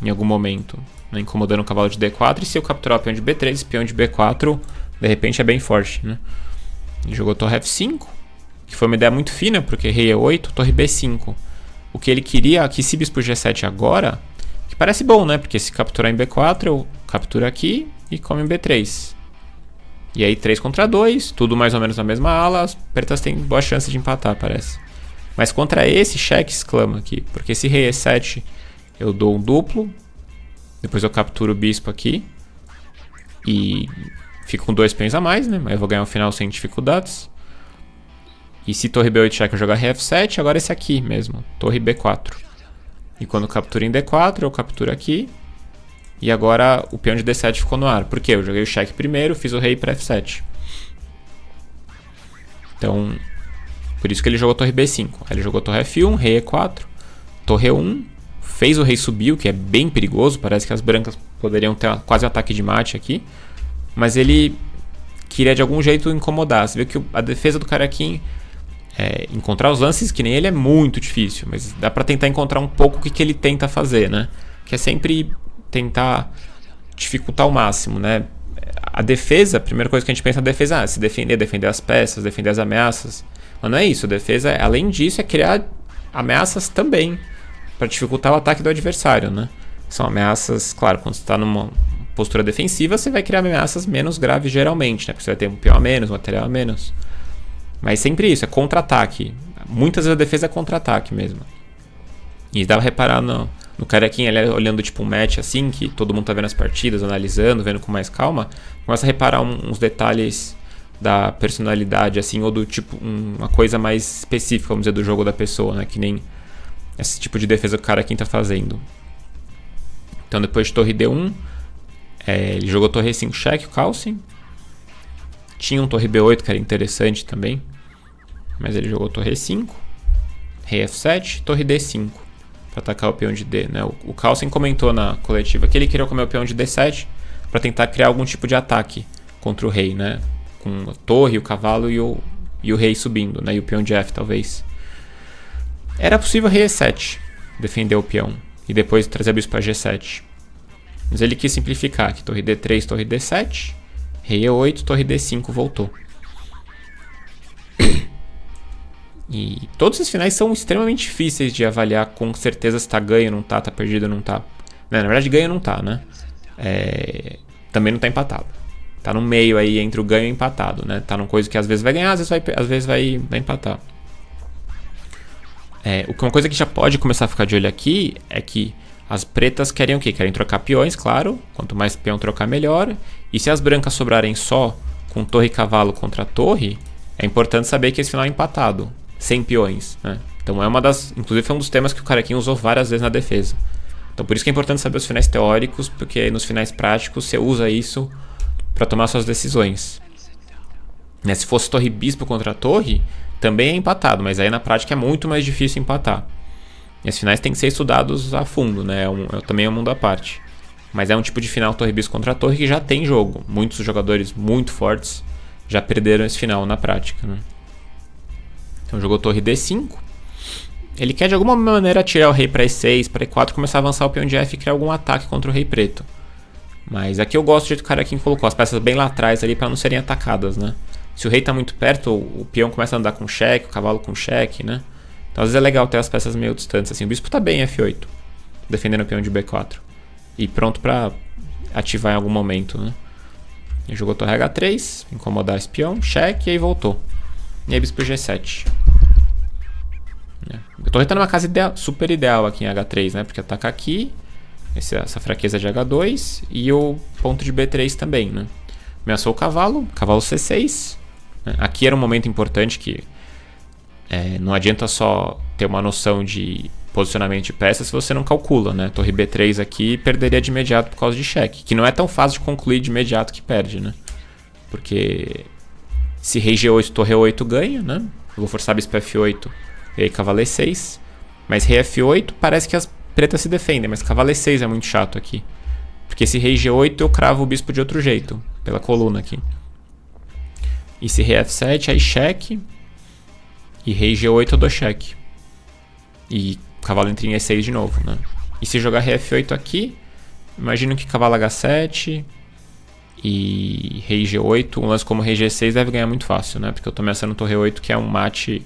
em algum momento. Né? Incomodando o cavalo de D4. E se eu capturar o peão de B3, esse peão de B4... de repente é bem forte, né? Ele jogou torre F5, que foi uma ideia muito fina, porque rei E8, torre B5. O que ele queria aqui, se bispo G7 agora, que parece bom, né? Porque se capturar em B4, eu capturo aqui e come em B3. E aí 3 contra 2, tudo mais ou menos na mesma ala, as pretas têm boa chance de empatar, parece. Mas contra esse, cheque exclama aqui, porque se rei E7 eu dou um duplo, depois eu capturo o bispo aqui, e... fico com 2 peões a mais, né? Mas eu vou ganhar um final sem dificuldades. E se torre B8 cheque eu jogar rei F7, agora esse aqui mesmo, torre B4. E quando captura em D4, eu capturo aqui. E agora o peão de D7 ficou no ar. Por quê? Eu joguei o cheque primeiro, fiz o rei para F7. Então, por isso que ele jogou torre B5. Aí ele jogou torre F1, rei E4, torre E1. Fez o rei subir, o que é bem perigoso. Parece que as brancas poderiam ter quase um ataque de mate aqui. Mas ele queria de algum jeito incomodar. Você vê que a defesa do Cariaquinho, encontrar os lances que nem ele é muito difícil. Mas dá pra tentar encontrar um pouco o que ele tenta fazer, né? Que é sempre tentar dificultar ao máximo, né? A defesa, a primeira coisa que a gente pensa na defesa é se defender as peças, defender as ameaças. Mas não é isso. A defesa, além disso, é criar ameaças também para dificultar o ataque do adversário, né? São ameaças, claro, quando você está numa postura defensiva, você vai criar ameaças menos graves geralmente, né? Porque você vai ter um peão a menos, um material a menos. Mas sempre isso, é contra-ataque. Muitas vezes a defesa é contra-ataque mesmo. E dá pra reparar no Cariaquinho, ele olhando tipo um match assim, que todo mundo tá vendo as partidas, analisando, vendo com mais calma, começa a reparar uns detalhes da personalidade, assim, ou do tipo, uma coisa mais específica, vamos dizer, do jogo da pessoa, né? Que nem esse tipo de defesa que o Cariaquinho tá fazendo. Então depois de torre D1, ele jogou torre E5 cheque, o Carlsen. Tinha um torre B8 que era interessante também, mas ele jogou torre E5, rei F7, torre D5 para atacar o peão de D, né? O Carlsen comentou na coletiva que ele queria comer o peão de D7 para tentar criar algum tipo de ataque contra o rei, né? Com a torre, o cavalo e o rei subindo, né? E o peão de F talvez. Era possível rei E7 defender o peão e depois trazer o bispo para G7. Mas ele quis simplificar aqui, torre D3, torre D7, rei E8, torre D5 voltou. E todos esses finais são extremamente difíceis de avaliar com certeza se tá ganho, não tá perdido, não tá. Na verdade, ganho não tá, né? Também não tá empatado. Tá no meio aí entre o ganho e o empatado, né? Tá numa coisa que às vezes vai ganhar, às vezes vai empatar. Uma coisa que já pode começar a ficar de olho aqui é que as pretas querem o quê? Querem trocar peões, claro. Quanto mais peão trocar, melhor. E se as brancas sobrarem só com torre e cavalo contra a torre, é importante saber que esse final é empatado, sem peões, né? Então inclusive foi um dos temas que o Cariaquinho usou várias vezes na defesa. Então por isso que é importante saber os finais teóricos, porque nos finais práticos você usa isso para tomar suas decisões. Né? Se fosse torre bispo contra a torre, também é empatado, mas aí na prática é muito mais difícil empatar. E os finais têm que ser estudados a fundo, né? Também é um mundo à parte. Mas é um tipo de final torre bispo contra a torre que já tem jogo. Muitos jogadores muito fortes já perderam esse final na prática, né? Então jogou torre D5. Ele quer de alguma maneira tirar o rei para E6, para E4, começar a avançar o peão de F e criar algum ataque contra o rei preto. Mas aqui eu gosto do jeito que o cara aqui colocou as peças bem lá atrás ali para não serem atacadas, né? Se o rei tá muito perto, o peão começa a andar com cheque, o cavalo com cheque, né? Então às vezes é legal ter as peças meio distantes assim. O bispo tá bem em F8, defendendo o peão de B4. E pronto para ativar em algum momento, né? Ele jogou torre H3, incomodar esse peão, cheque, e aí voltou. E aí bispo G7. A torre tá numa casa ideal, super ideal aqui em H3, né? Porque ataca aqui, essa fraqueza de H2 e o ponto de B3 também, né? Ameaçou o cavalo, cavalo C6. Né? Aqui era um momento importante que não adianta só ter uma noção de posicionamento de peças se você não calcula, né? Torre B3 aqui perderia de imediato por causa de cheque, que não é tão fácil de concluir de imediato que perde, né? Porque se rei G8, torre E8 ganha, né? Eu vou forçar bispo F8 e aí cavalo E6. Mas rei F8 parece que as pretas se defendem, mas cavalo E6 é muito chato aqui. Porque se rei G8 eu cravo o bispo de outro jeito, pela coluna aqui. E se rei F7 aí cheque. E rei G8 eu dou cheque. E cavalo entra em E6 de novo, né? E se jogar rei F8 aqui, imagino que cavalo H7 e rei G8, um lance como rei G6 deve ganhar muito fácil, né? Porque eu tô ameaçando torre 8, que é um mate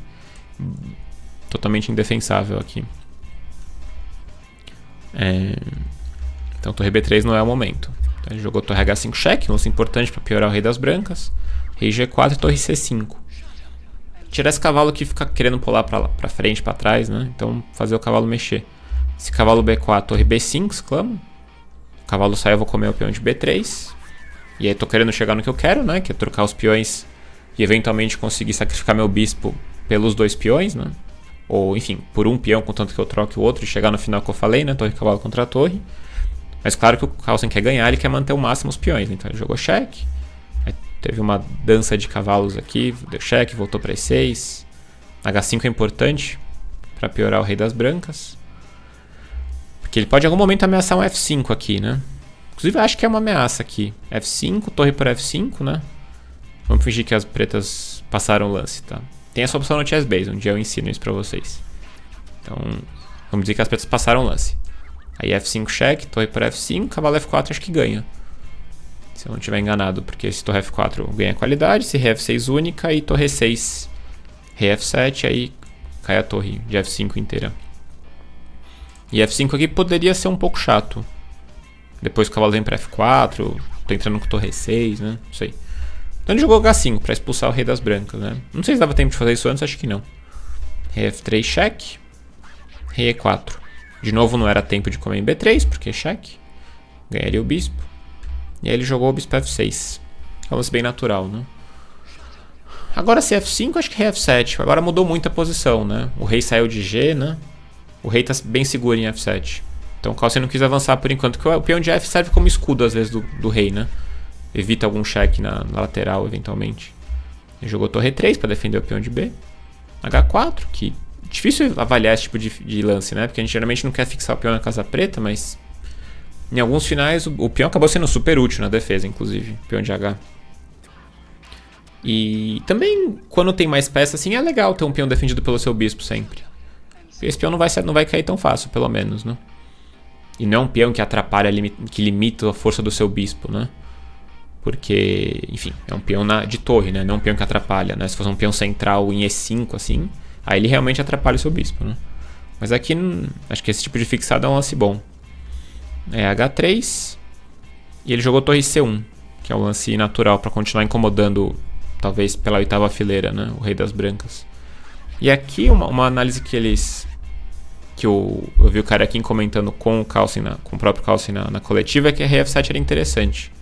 totalmente indefensável aqui. Então torre B3 não é o momento. Então, ele jogou torre H5 cheque, um lance importante para piorar o rei das brancas. Rei G4 e torre C5. Tirar esse cavalo que fica querendo pular pra frente, pra trás, né? Então fazer o cavalo mexer. Esse cavalo B4, torre B5, exclama. O cavalo sai, eu vou comer o peão de B3. E aí tô querendo chegar no que eu quero, né? Que é trocar os peões e eventualmente conseguir sacrificar meu bispo pelos dois peões, né? Ou, enfim, por um peão, contanto que eu troque o outro e chegar no final que eu falei, né? Torre, cavalo contra a torre. Mas claro que o Carlsen quer ganhar, ele quer manter o máximo os peões. Então ele jogou cheque. Aí teve uma dança de cavalos aqui, deu cheque, voltou para E6. H5 é importante para piorar o rei das brancas. Porque ele pode em algum momento ameaçar um F5 aqui, né? Inclusive eu acho que é uma ameaça aqui. F5, torre por F5, né? Vamos fingir que as pretas passaram o lance, tá? Tem essa opção no chessbase, um dia eu ensino isso pra vocês. Então, vamos dizer que as pretas passaram o lance. Aí F5 cheque, torre por F5, cavalo F4 acho que ganha. Se eu não estiver enganado, porque se torre F4 ganha qualidade, se rei F6 única e torre E6, rei F7, aí cai a torre de F5 inteira. E F5 aqui poderia ser um pouco chato. Depois o cavalo vem pra F4, tô entrando com torre E6, né? Não sei. Então ele jogou H5 pra expulsar o rei das brancas, né? Não sei se dava tempo de fazer isso antes, acho que não. Rei F3 cheque. Rei E4. De novo não era tempo de comer em B3, porque cheque. Ganharia o bispo. E aí ele jogou o bispo F6. É um lance bem natural, né? Agora se F5, acho que rei F7. Agora mudou muito a posição, né? O rei saiu de G, né? O rei tá bem seguro em F7. Então o Carlsen não quis avançar por enquanto, porque o peão de F serve como escudo às vezes do rei, né? Evita algum cheque na lateral, eventualmente. Ele jogou torre 3 para defender o peão de B. H4, que difícil avaliar esse tipo de lance, né? Porque a gente geralmente não quer fixar o peão na casa preta, mas em alguns finais o peão acabou sendo super útil na defesa, inclusive, peão de H. E também, quando tem mais peças assim, é legal ter um peão defendido pelo seu bispo sempre. Esse peão não vai cair tão fácil, pelo menos, né? E não é um peão que atrapalha, que limita a força do seu bispo, né? Porque, enfim, é um peão de torre, né? Não um peão que atrapalha, né? Se fosse um peão central em E5, assim, aí ele realmente atrapalha o seu bispo, né? Mas aqui, acho que esse tipo de fixado é um lance bom. É H3. E ele jogou torre C1, que é um lance natural para continuar incomodando, talvez pela oitava fileira, né? O rei das brancas. E aqui uma análise que eu vi o cara aqui comentando com o próprio Carlsen na coletiva, é que a rei F7 era interessante.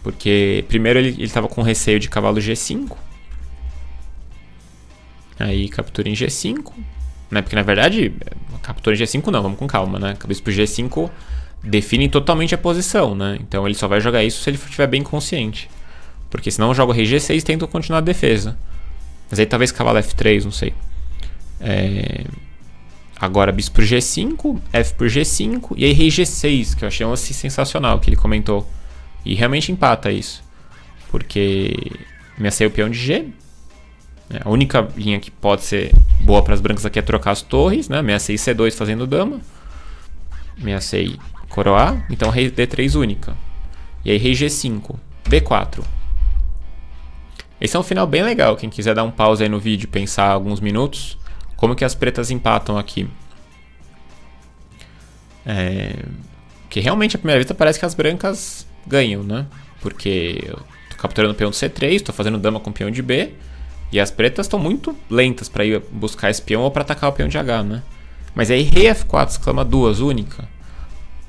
Porque primeiro ele estava com receio de cavalo G5. Aí captura em G5. Né? Porque na verdade, captura em G5 não, vamos com calma, né? Bispo G5 define totalmente a posição, né? Então ele só vai jogar isso se ele estiver bem consciente. Porque senão eu jogo rei G6 e tento continuar a defesa. Mas aí talvez cavalo F3, não sei. Agora bispo por G5, F por G5 e aí rei G6, que eu achei um lance sensacional que ele comentou. E realmente empata isso. Porque ameacei o peão de G. A única linha que pode ser boa para as brancas aqui é trocar as torres, né? Ameacei C2 fazendo dama. Ameacei coroar. Então rei D3 única. E aí rei G5. B4. Esse é um final bem legal. Quem quiser dar um pause aí no vídeo e pensar alguns minutos. Como que as pretas empatam aqui. Que realmente à primeira vista parece que as brancas ganham, né? Porque eu tô capturando o peão de C3, tô fazendo dama com o peão de B. E as pretas estão muito lentas para ir buscar esse peão ou para atacar o peão de H, né? Mas aí rei F4 exclama duas única.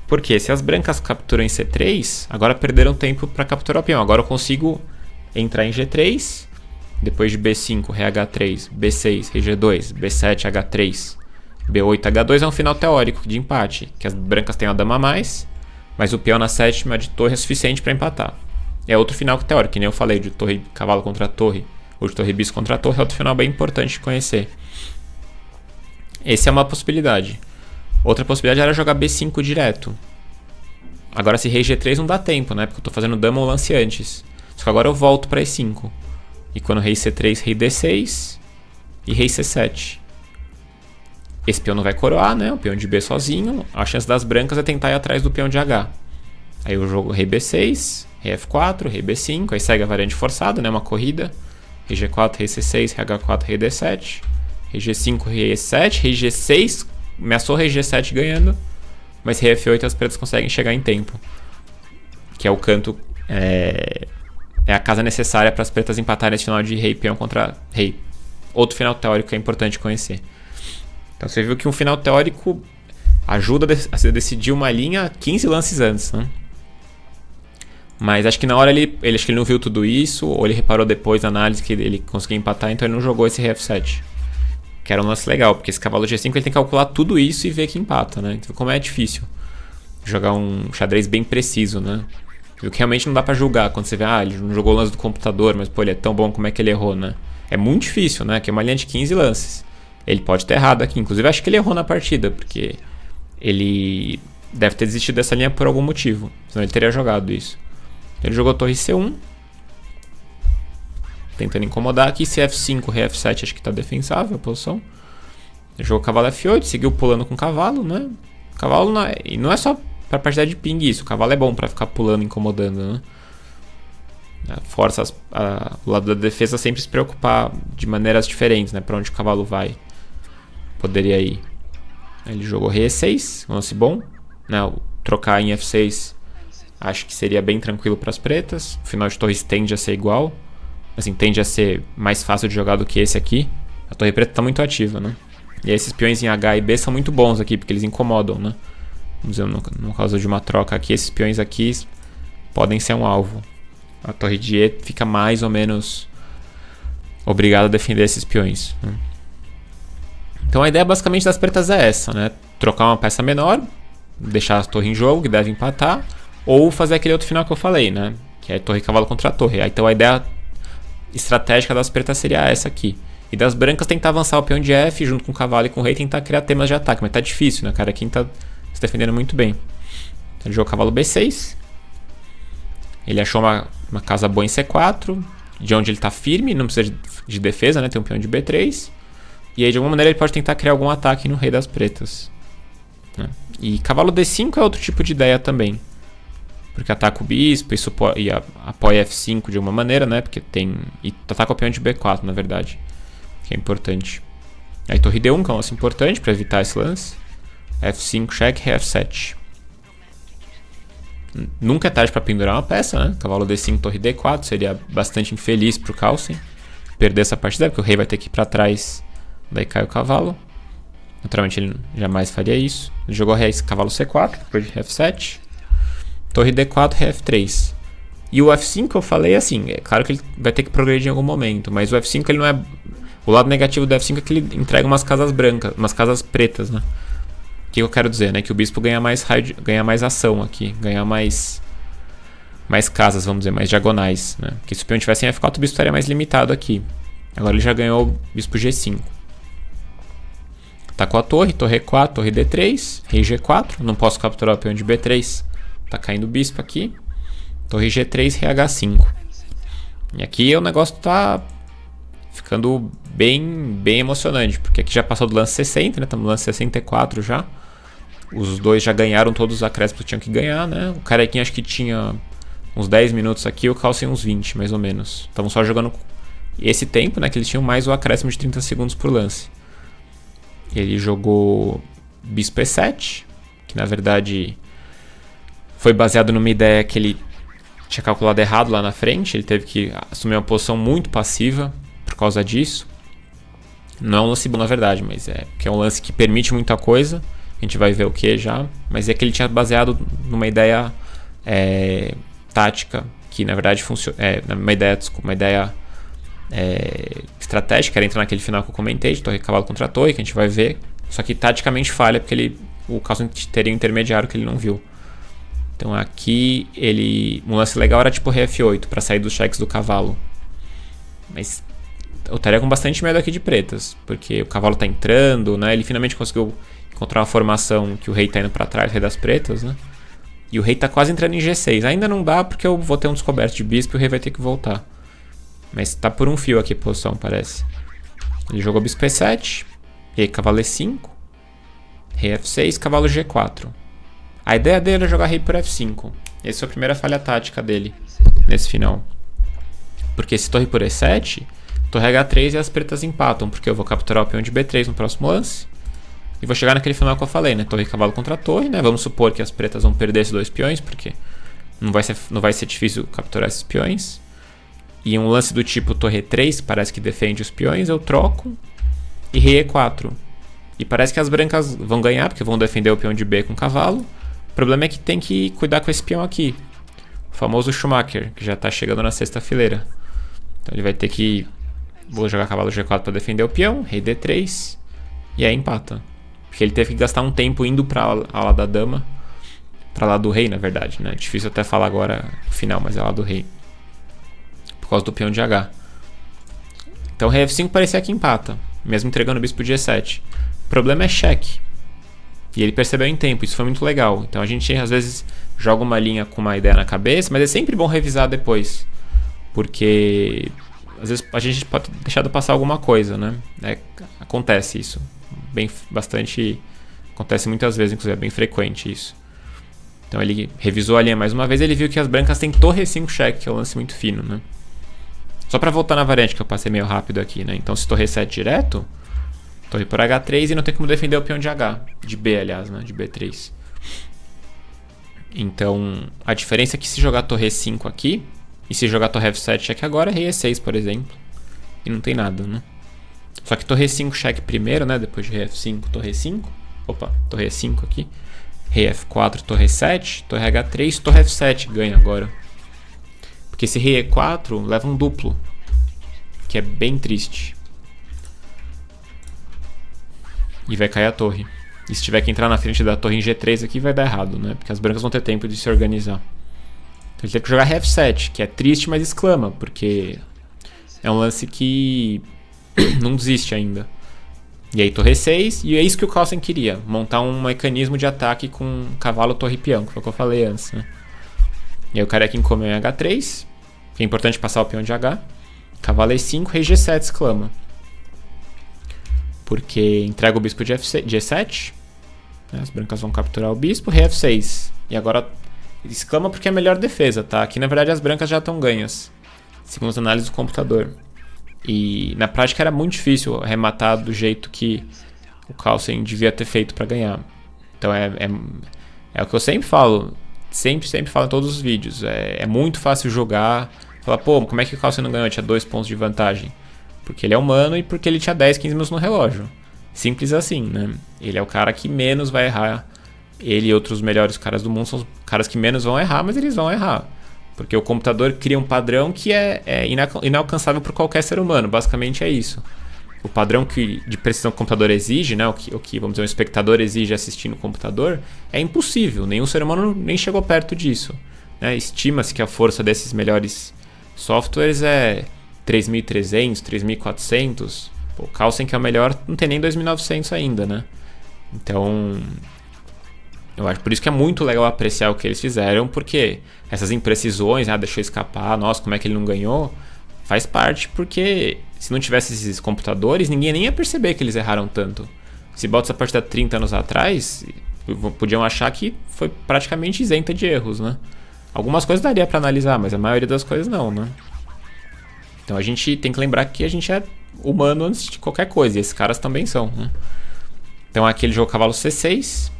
Porque se as brancas capturam em C3, agora perderam tempo para capturar o peão. Agora eu consigo entrar em G3, depois de B5, rei H3, B6, rei G2, B7, H3, B8, H2 é um final teórico de empate, que as brancas têm uma dama a mais, mas o peão na sétima de torre é suficiente para empatar. É outro final teórico, que nem eu falei, de torre cavalo contra torre, ou de torre bis contra torre, é outro final bem importante de conhecer. Essa é uma possibilidade. Outra possibilidade era jogar B5 direto. Agora se rei G3 não dá tempo, né? Porque eu tô fazendo dama ou lance antes. Só que agora eu volto para E5. E quando rei C3, rei D6 e rei C7. Esse peão não vai coroar, né? O peão de B sozinho. A chance das brancas é tentar ir atrás do peão de H. Aí eu jogo rei B6, rei F4, rei B5. Aí segue a variante forçada, né? Uma corrida. Rei G4, rei C6, rei H4, rei D7. Rei G5, rei E7. Rei G6, ameaçou rei G7 ganhando. Mas rei F8 as pretas conseguem chegar em tempo. Que é o canto... É a casa necessária para as pretas empatarem esse final de rei peão contra rei. Outro final teórico que é importante conhecer. Então você viu que um final teórico ajuda a decidir uma linha 15 lances antes, né? Mas acho que na hora acho que ele não viu tudo isso, ou ele reparou depois na análise que ele conseguiu empatar, então ele não jogou esse rei F7. Que era um lance legal, porque esse cavalo G5 ele tem que calcular tudo isso e ver que empata, né? Então como é difícil jogar um xadrez bem preciso, né? O que realmente não dá pra julgar quando você vê, ele não jogou o lance do computador, mas pô, ele é tão bom, como é que ele errou, né? É muito difícil, né? Que é uma linha de 15 lances. Ele pode ter errado aqui. Inclusive, acho que ele errou na partida, porque ele deve ter desistido dessa linha por algum motivo. Senão ele teria jogado isso. Ele jogou torre C1. Tentando incomodar aqui. Se F5, rei F7, acho que tá defensável a posição. Ele jogou cavalo F8, seguiu pulando com o cavalo, né? O cavalo não é só pra partida de ping isso. O cavalo é bom pra ficar pulando, incomodando, né? Força o lado da defesa sempre se preocupar de maneiras diferentes, né? Pra onde o cavalo vai. Poderia ir. Ele jogou rei E6, lance bom, né? Trocar em F6 acho que seria bem tranquilo para as pretas. O final de torres tende a ser igual, assim, tende a ser mais fácil de jogar do que esse aqui. A torre preta está muito ativa, né? E esses peões em H e B são muito bons aqui, porque eles incomodam, né? Vamos dizer, no caso de uma troca aqui, esses peões aqui podem ser um alvo. A torre de E fica mais ou menos obrigada a defender esses peões, né? Então a ideia basicamente das pretas é essa, né? Trocar uma peça menor, deixar a torre em jogo, que deve empatar, ou fazer aquele outro final que eu falei, né? Que é torre e cavalo contra a torre. Então a ideia estratégica das pretas seria essa aqui. E das brancas tentar avançar o peão de F junto com o cavalo e com o rei, tentar criar temas de ataque. Mas tá difícil, né? O cara aqui tá se defendendo muito bem. Então ele jogou cavalo B6. Ele achou uma casa boa em C4, de onde ele tá firme, não precisa de defesa, né? Tem um peão de B3. E aí de alguma maneira ele pode tentar criar algum ataque no rei das pretas, né? E cavalo D5 é outro tipo de ideia também. Porque ataca o bispo e apoia F5 de alguma maneira, né? Porque tem... E ataca o peão de B4, na verdade. Que é importante. Aí torre D1, que é um lance importante para evitar esse lance. F5, cheque, rei F7. Nunca é tarde para pendurar uma peça, né? Cavalo D5, torre D4. Seria bastante infeliz pro Carlsen perder essa partida, porque o rei vai ter que ir para trás. Daí cai o cavalo. Naturalmente ele jamais faria isso. Ele jogou rei cavalo C4, depois de F7. Torre D4, rei F3. E o F5 eu falei assim, é claro que ele vai ter que progredir em algum momento, mas o F5 ele não é... O lado negativo do F5 é que ele entrega umas casas brancas, umas casas pretas, né? O que eu quero dizer, né? Que o bispo ganha mais ação aqui, ganha mais casas, vamos dizer, mais diagonais, né? Porque se o peão tivesse em F4, o bispo estaria mais limitado aqui. Agora ele já ganhou o bispo G5. Atacou a torre, torre E4, torre D3, rei G4. Não posso capturar o peão de B3. Tá caindo o bispo aqui. Torre G3, rei H5. E aqui o negócio tá ficando bem emocionante, porque aqui já passou do lance 60, né? Estamos no lance 64 já. Os dois já ganharam todos os acréscimos que tinham que ganhar, né? O Carequinha acho que tinha uns 10 minutos aqui, o Carlsen uns 20, mais ou menos. Estavam só jogando esse tempo, né? Que eles tinham mais o acréscimo de 30 segundos por lance. Ele jogou Bispo E7, que na verdade foi baseado numa ideia que ele tinha calculado errado lá na frente. Ele teve que assumir uma posição muito passiva por causa disso. Não é um lance bom na verdade, mas que é um lance que permite muita coisa. A gente vai ver o que já. Mas é que ele tinha baseado numa ideia tática, que na verdade funciona. Uma ideia estratégica, era entrar naquele final que eu comentei, de torre cavalo contra torre, que a gente vai ver. Só que taticamente falha, porque o Carlsen teria um intermediário que ele não viu. Então aqui um lance legal era tipo rei F8 para sair dos cheques do cavalo. Mas eu estaria com bastante medo aqui de pretas, porque o cavalo tá entrando, né? Ele finalmente conseguiu encontrar uma formação que o rei tá indo para trás, o rei das pretas, né? E o rei tá quase entrando em G6. Ainda não dá porque eu vou ter um descoberto de bispo e o rei vai ter que voltar. Mas tá por um fio aqui a posição, parece. Ele jogou bispo E7, rei cavalo E5, rei F6, cavalo G4. A ideia dele era jogar rei por F5. Essa foi a primeira falha tática dele nesse final. Porque se torre por E7, torre H3 e as pretas empatam, porque eu vou capturar o peão de B3 no próximo lance. E vou chegar naquele final que eu falei, né? Torre cavalo contra torre, né? Vamos supor que as pretas vão perder esses dois peões, porque não vai ser difícil capturar esses peões. E um lance do tipo torre E3, parece que defende os peões, eu troco. E rei E4. E parece que as brancas vão ganhar, porque vão defender o peão de B com o cavalo. O problema é que tem que cuidar com esse peão aqui. O famoso Schumacher, que já está chegando na sexta fileira. Então ele vai ter que... Vou jogar cavalo G4 para defender o peão, rei D3. E aí empata. Porque ele teve que gastar um tempo indo para lá da dama. Para lá do rei, na verdade, né? Difícil até falar agora o final, mas é lá do rei. Por causa do peão de H. Então rei F5 parecia que empata, mesmo entregando o bispo de E7. O problema é cheque. E ele percebeu em tempo, isso foi muito legal. Então a gente às vezes joga uma linha com uma ideia na cabeça, mas é sempre bom revisar depois. Porque às vezes a gente pode deixar de passar alguma coisa, né? Acontece isso. Acontece muitas vezes, inclusive é bem frequente isso. Então ele revisou a linha mais uma vez, ele viu que as brancas têm torre E5 cheque, que é um lance muito fino, né? Só pra voltar na variante, que eu passei meio rápido aqui, né? Então se torre E7 direto, torre por H3 e não tem como defender o peão de H. De B, aliás, né? De B3. Então, a diferença é que se jogar torre E5 aqui, e se jogar torre F7 cheque agora, rei E6, por exemplo. E não tem nada, né? Só que torre E5 cheque primeiro, né? Depois de rei F5, torre E5. Opa, torre E5 aqui. Rei F4, torre E7, torre H3, torre F7 ganha agora. Porque esse rei E4 leva um duplo, que é bem triste. E vai cair a torre. E se tiver que entrar na frente da torre em G3 aqui, vai dar errado, né? Porque as brancas vão ter tempo de se organizar. Então ele tem que jogar rei F7, que é triste, mas exclama, porque é um lance que não desiste ainda. E aí torre E6, e é isso que o Carlsen queria, montar um mecanismo de ataque com cavalo, torre e peão, que foi o que eu falei antes, né? E aí o Carequinha comeu em H3, que é importante passar o peão de H. Cavalo E5, rei G7 exclama. Porque entrega o bispo de E7, né? As brancas vão capturar o bispo, rei F6. E agora exclama porque é a melhor defesa, tá? Aqui na verdade as brancas já estão ganhas, segundo as análises do computador. E na prática era muito difícil arrematar do jeito que o Carlsen devia ter feito para ganhar. Então é o que eu sempre falo. Sempre falo em todos os vídeos. É muito fácil jogar. Falar, pô, como é que o Carlsen não ganhou? Tinha 2 pontos de vantagem. Porque ele é humano e porque ele tinha 10, 15 minutos no relógio. Simples assim, né? Ele é o cara que menos vai errar. Ele e outros melhores caras do mundo são os caras que menos vão errar, mas eles vão errar. Porque o computador cria um padrão que é inalcançável por qualquer ser humano. Basicamente é isso. O padrão de precisão que o computador exige, né, o que vamos dizer, um espectador exige assistindo o computador, é impossível. Nenhum ser humano nem chegou perto disso. Né? Estima-se que a força desses melhores softwares é 3.300, 3.400. O Carlsen, que é o melhor, não tem nem 2.900 ainda, né? Então, eu acho por isso que é muito legal apreciar o que eles fizeram, porque essas imprecisões, deixou escapar, nossa, como é que ele não ganhou, faz parte, porque se não tivesse esses computadores, ninguém nem ia perceber que eles erraram tanto. Se bota essa partida 30 anos atrás, podiam achar que foi praticamente isenta de erros, né? Algumas coisas daria pra analisar, mas a maioria das coisas não, né? Então a gente tem que lembrar que a gente é humano antes de qualquer coisa, e esses caras também são, né? Então aqui ele jogou cavalo C6.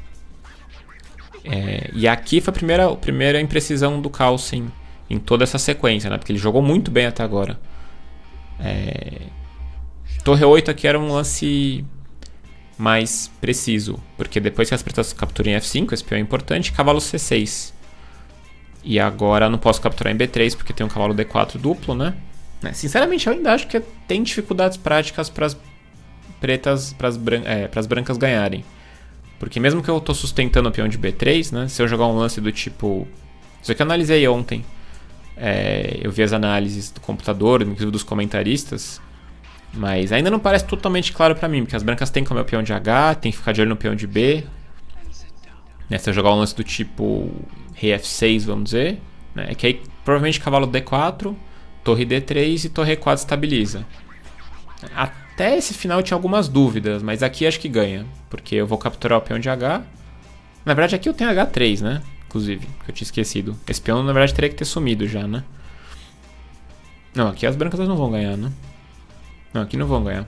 E aqui foi a primeira imprecisão do Carlsen em toda essa sequência, né? Porque ele jogou muito bem até agora. Torre 8 aqui era um lance mais preciso, porque depois que as pretas capturam em F5, esse peão é importante, cavalo C6. E agora não posso capturar em B3 porque tem um cavalo D4 duplo, né? Sinceramente, eu ainda acho que tem dificuldades práticas para as pretas, para as brancas ganharem. Porque mesmo que eu tô sustentando o peão de B3, né? Se eu jogar um lance do tipo... Isso aqui eu analisei ontem. Eu vi as análises do computador, inclusive dos comentaristas. Mas ainda não parece totalmente claro pra mim, porque as brancas têm como é o peão de H, tem que ficar de olho no peão de B. Se eu jogar um lance do tipo rei F6, vamos dizer, né? Que aí provavelmente cavalo D4, torre D3 e torre E4 estabiliza. Até esse final eu tinha algumas dúvidas, mas aqui acho que ganha, porque eu vou capturar o peão de H. Na verdade aqui eu tenho H3, né? Inclusive, que eu tinha esquecido. Esse peão na verdade teria que ter sumido já, né? Não, aqui as brancas não vão ganhar, né? Não, aqui não vão ganhar.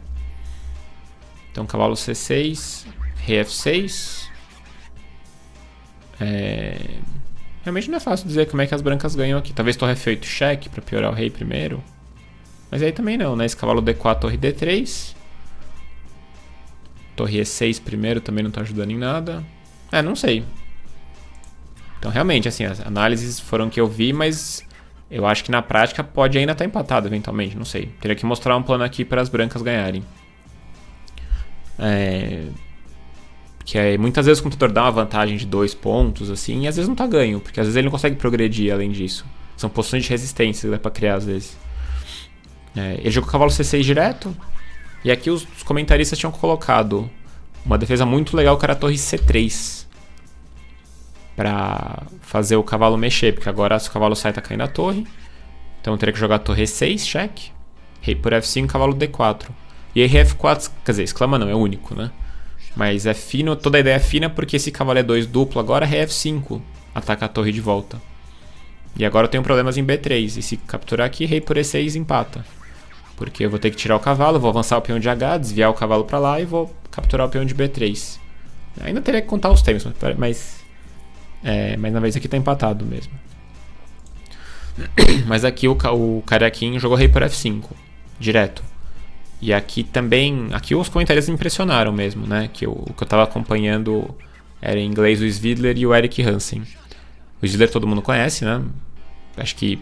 Então cavalo C6, rei F6. Realmente não é fácil dizer como é que as brancas ganham aqui. Talvez torre F8 cheque pra piorar o rei primeiro. Mas aí também não, né? Esse cavalo D4, torre D3. Torre E6 primeiro também não tá ajudando em nada. Não sei. Então realmente, assim, as análises foram que eu vi, mas eu acho que na prática pode ainda estar empatado eventualmente, não sei. Teria que mostrar um plano aqui para as brancas ganharem. Muitas vezes o computador dá uma vantagem de 2 pontos, assim, e às vezes não tá ganho, porque às vezes ele não consegue progredir além disso. São posições de resistência que dá pra criar às vezes. Ele jogou cavalo C6 direto, e aqui os comentaristas tinham colocado uma defesa muito legal que era a torre C3. Pra fazer o cavalo mexer, porque agora se o cavalo sai tá caindo a torre. Então eu teria que jogar a torre E6, cheque. Rei por F5, cavalo D4. E aí rei F4, quer dizer, exclama não, é único, né? Mas é fino, toda a ideia é fina porque esse cavalo E2 duplo agora rei F5 ataca a torre de volta. E agora eu tenho problemas em B3. E se capturar aqui, rei por E6 empata. Porque eu vou ter que tirar o cavalo, vou avançar o peão de H, desviar o cavalo pra lá e vou capturar o peão de B3. Ainda teria que contar os tempos, mas na vez aqui tá empatado mesmo. Mas aqui o Cariaquinho jogou rei por F5, direto. E aqui também, aqui os comentários me impressionaram mesmo, né? Que o que eu tava acompanhando era em inglês o Svidler e o Eric Hansen. O Svidler todo mundo conhece, né? Acho que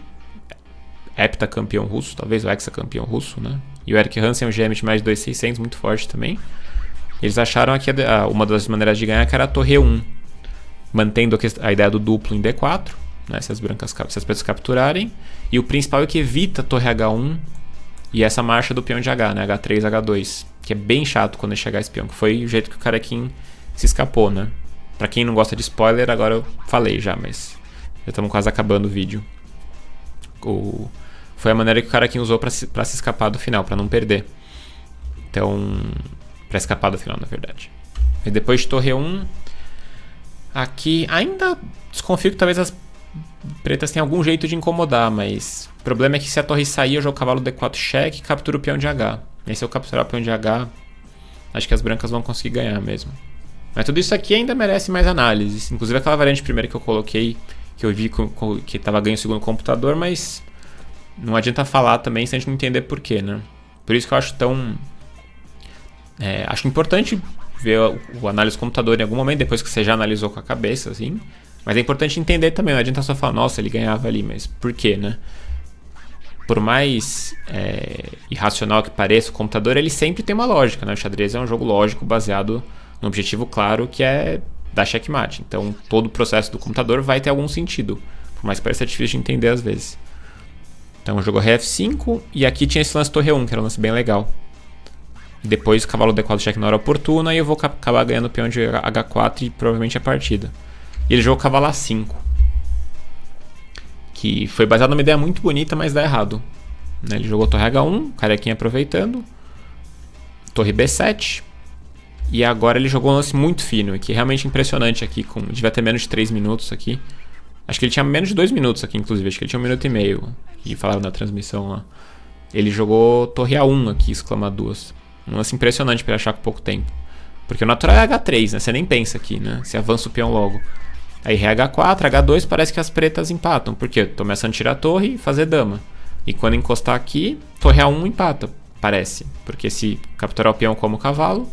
heptacampeão russo, talvez o hexacampeão russo, né? E o Eric Hansen é um GM de mais de 2.600, muito forte também. Eles acharam aqui uma das maneiras de ganhar que era a torre E1, mantendo a ideia do duplo em D4, né? Se as pretas capturarem. E o principal é que evita a torre H1 e essa marcha do peão de H, né? H3, H2, que é bem chato quando chegar esse peão, que foi o jeito que o Cariaquinho se escapou, né? Pra quem não gosta de spoiler, agora eu falei já, mas já estamos quase acabando o vídeo. Foi a maneira que o Cariaquinho usou pra se escapar do final, pra não perder. Então, pra escapar do final, na verdade. E depois de torre 1, aqui ainda desconfio que talvez as pretas tenham algum jeito de incomodar, mas o problema é que se a torre sair, eu jogo o cavalo D4 cheque e capturo o peão de H. E se eu capturar o peão de H, acho que as brancas vão conseguir ganhar mesmo. Mas tudo isso aqui ainda merece mais análises. Inclusive aquela variante primeira que eu coloquei, que eu vi que estava ganho segundo o computador, mas não adianta falar também se a gente não entender porquê, né? Por isso que eu acho tão... acho importante ver o análise do computador em algum momento, depois que você já analisou com a cabeça, assim. Mas é importante entender também, não adianta só falar, nossa, ele ganhava ali, mas por quê, né? Por mais irracional que pareça, o computador ele sempre tem uma lógica, né? O xadrez é um jogo lógico baseado no objetivo claro que é dar checkmate. Então todo o processo do computador vai ter algum sentido, por mais que pareça difícil de entender às vezes. Então jogou rei F5 e aqui tinha esse lance torre 1, que era um lance bem legal. Depois cavalo D4 cheque na hora oportuna e eu vou acabar ganhando o peão de H4 e provavelmente a partida. E ele jogou cavalo A5, que foi baseado numa ideia muito bonita, mas dá errado. né? Ele jogou torre H1, carequinha aproveitando. Torre B7. E agora ele jogou um lance muito fino, que é realmente impressionante aqui. Devia ter menos de 3 minutos aqui. Acho que ele tinha menos de 2 minutos aqui, inclusive. Acho que ele tinha 1 minuto e meio. E falaram na transmissão lá. Ele jogou torre A1 aqui, exclamaduas. Um lance impressionante pra ele achar com pouco tempo. Porque o natural é H3, né? Você nem pensa aqui, né? Você avança o peão logo. Aí rei H4, H2, parece que as pretas empatam. Por quê? Tô começando a tirar a torre e fazer dama. E quando encostar aqui, torre A1 empata, parece. Porque se capturar o peão como cavalo,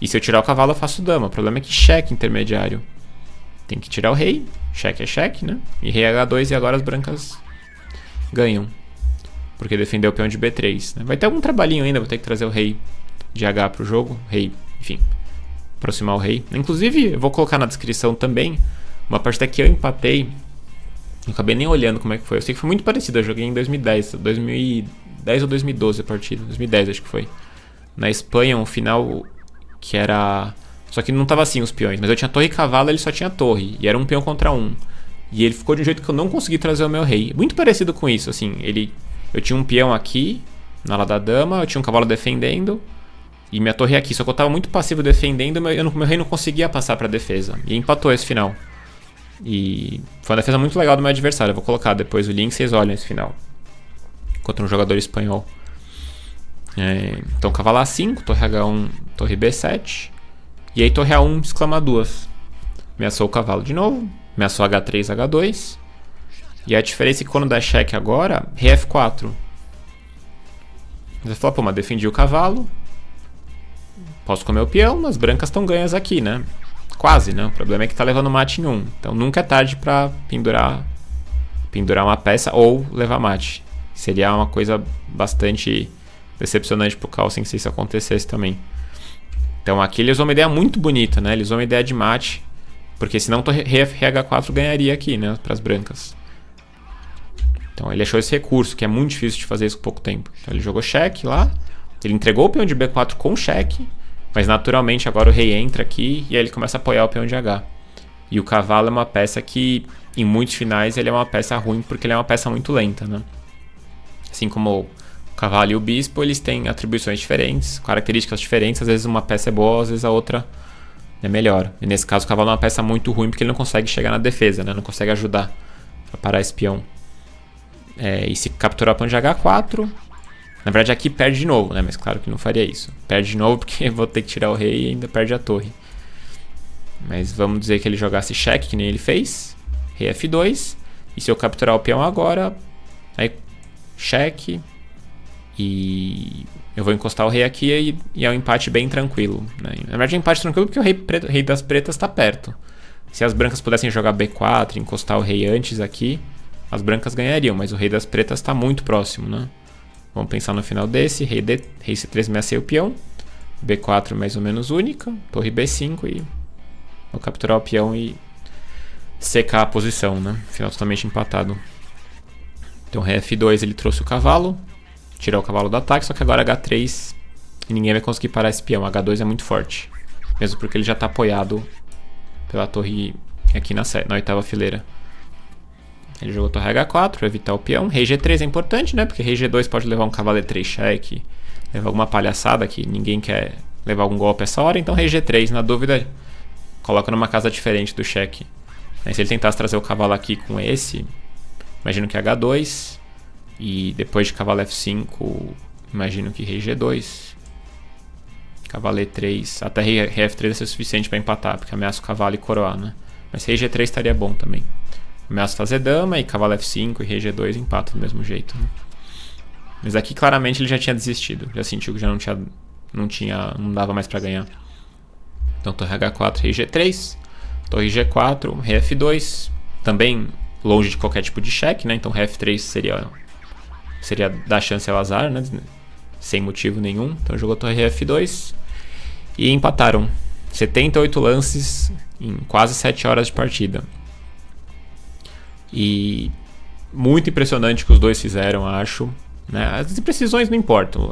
e se eu tirar o cavalo eu faço dama. O problema é que cheque intermediário. Tem que tirar o rei. Cheque é cheque, né? E rei H2 e agora as brancas ganham. Porque defendeu o peão de B3, né? Vai ter algum trabalhinho ainda, vou ter que trazer o rei de H pro jogo. Rei, enfim. Aproximar o rei. Inclusive, eu vou colocar na descrição também uma partida que eu empatei. Não acabei nem olhando como é que foi. Eu sei que foi muito parecido. Eu joguei em 2010 ou 2012 a partida. 2010 acho que foi. Na Espanha, um final que era... Só que não tava assim os peões. Mas eu tinha torre e cavalo, ele só tinha torre. E era um peão contra um. E ele ficou de um jeito que eu não consegui trazer o meu rei. Muito parecido com isso, assim. Eu tinha um peão aqui, na ala da dama. Eu tinha um cavalo defendendo. E minha torre aqui. Só que eu tava muito passivo defendendo. Meu rei não conseguia passar pra defesa. E empatou esse final. E foi uma defesa muito legal do meu adversário. Eu vou colocar depois o link, vocês olhem esse final. Contra um jogador espanhol. Então cavalo A5, torre H1, torre B7. E aí torre A1, exclamaduas. Ameaçou o cavalo de novo. Ameaçou H3, H2. E a diferença é que quando dá cheque agora, rei F4. Você fala, pô, mas defendi o cavalo. Posso comer o peão, mas brancas estão ganhas aqui, né? Quase, né? O problema é que tá levando mate em 1. Então nunca é tarde pra pendurar uma peça ou levar mate. Seria uma coisa bastante decepcionante pro Carlsen se isso acontecesse também. Então aqui ele usou uma ideia muito bonita, né? Ele usou uma ideia de mate, porque senão rei H4 ganharia aqui, né? Para as brancas. Então ele achou esse recurso, que é muito difícil de fazer isso com pouco tempo. Então ele jogou cheque lá, ele entregou o peão de B4 com cheque, mas naturalmente agora o rei entra aqui e aí ele começa a apoiar o peão de H. E o cavalo é uma peça que, em muitos finais, ele é uma peça ruim porque ele é uma peça muito lenta, né? Assim como o cavalo e o bispo, eles têm atribuições diferentes, características diferentes. Às vezes uma peça é boa, às vezes a outra é melhor. E nesse caso o cavalo é uma peça muito ruim porque ele não consegue chegar na defesa, né? Não consegue ajudar a parar esse peão. E se capturar o peão de H4, na verdade aqui perde de novo, né? Mas claro que não faria isso. Perde de novo porque vou ter que tirar o rei e ainda perde a torre. Mas vamos dizer que ele jogasse cheque, que nem ele fez. Rei F2. E se eu capturar o peão agora, aí cheque. E eu vou encostar o rei aqui e é um empate bem tranquilo, né? Na verdade é um empate tranquilo porque o rei das pretas está perto. Se as brancas pudessem jogar B4 e encostar o rei antes aqui, as brancas ganhariam, mas o rei das pretas está muito próximo, né? Vamos pensar no final desse. Rei C3 ameacei o peão. B4 mais ou menos única. Torre B5 e vou capturar o peão e secar a posição, né? Final totalmente empatado. Então rei F2 ele trouxe o cavalo. Tirar o cavalo do ataque, só que agora H3 e ninguém vai conseguir parar esse peão. H2 é muito forte. Mesmo porque ele já está apoiado pela torre aqui na 8ª fileira. Ele jogou torre H4 para evitar o peão. Rei G3 é importante, né? Porque rei G2 pode levar um cavalo E3 cheque, levar alguma palhaçada que ninguém quer levar algum golpe essa hora. Então rei G3, na dúvida, coloca numa casa diferente do cheque. Se ele tentasse trazer o cavalo aqui com esse, imagino que H2. E depois de cavalo F5, imagino que rei G2. Cavalo E3. Até rei F3 vai ser o suficiente para empatar, porque ameaça o cavalo e coroar, né? Mas rei G3 estaria bom também. Ameaça fazer dama e cavalo F5 e rei G2 empata do mesmo jeito, né? Mas aqui claramente ele já tinha desistido. Já sentiu que já não dava mais para ganhar. Então torre H4, rei G3. Torre G4, rei F2. Também longe de qualquer tipo de cheque, né? Então rei F3 seria dar chance ao azar, né? Sem motivo nenhum. Então jogou torre F2 e empataram. 78 lances em quase 7 horas de partida. E muito impressionante que os dois fizeram, acho, né? As imprecisões não importam.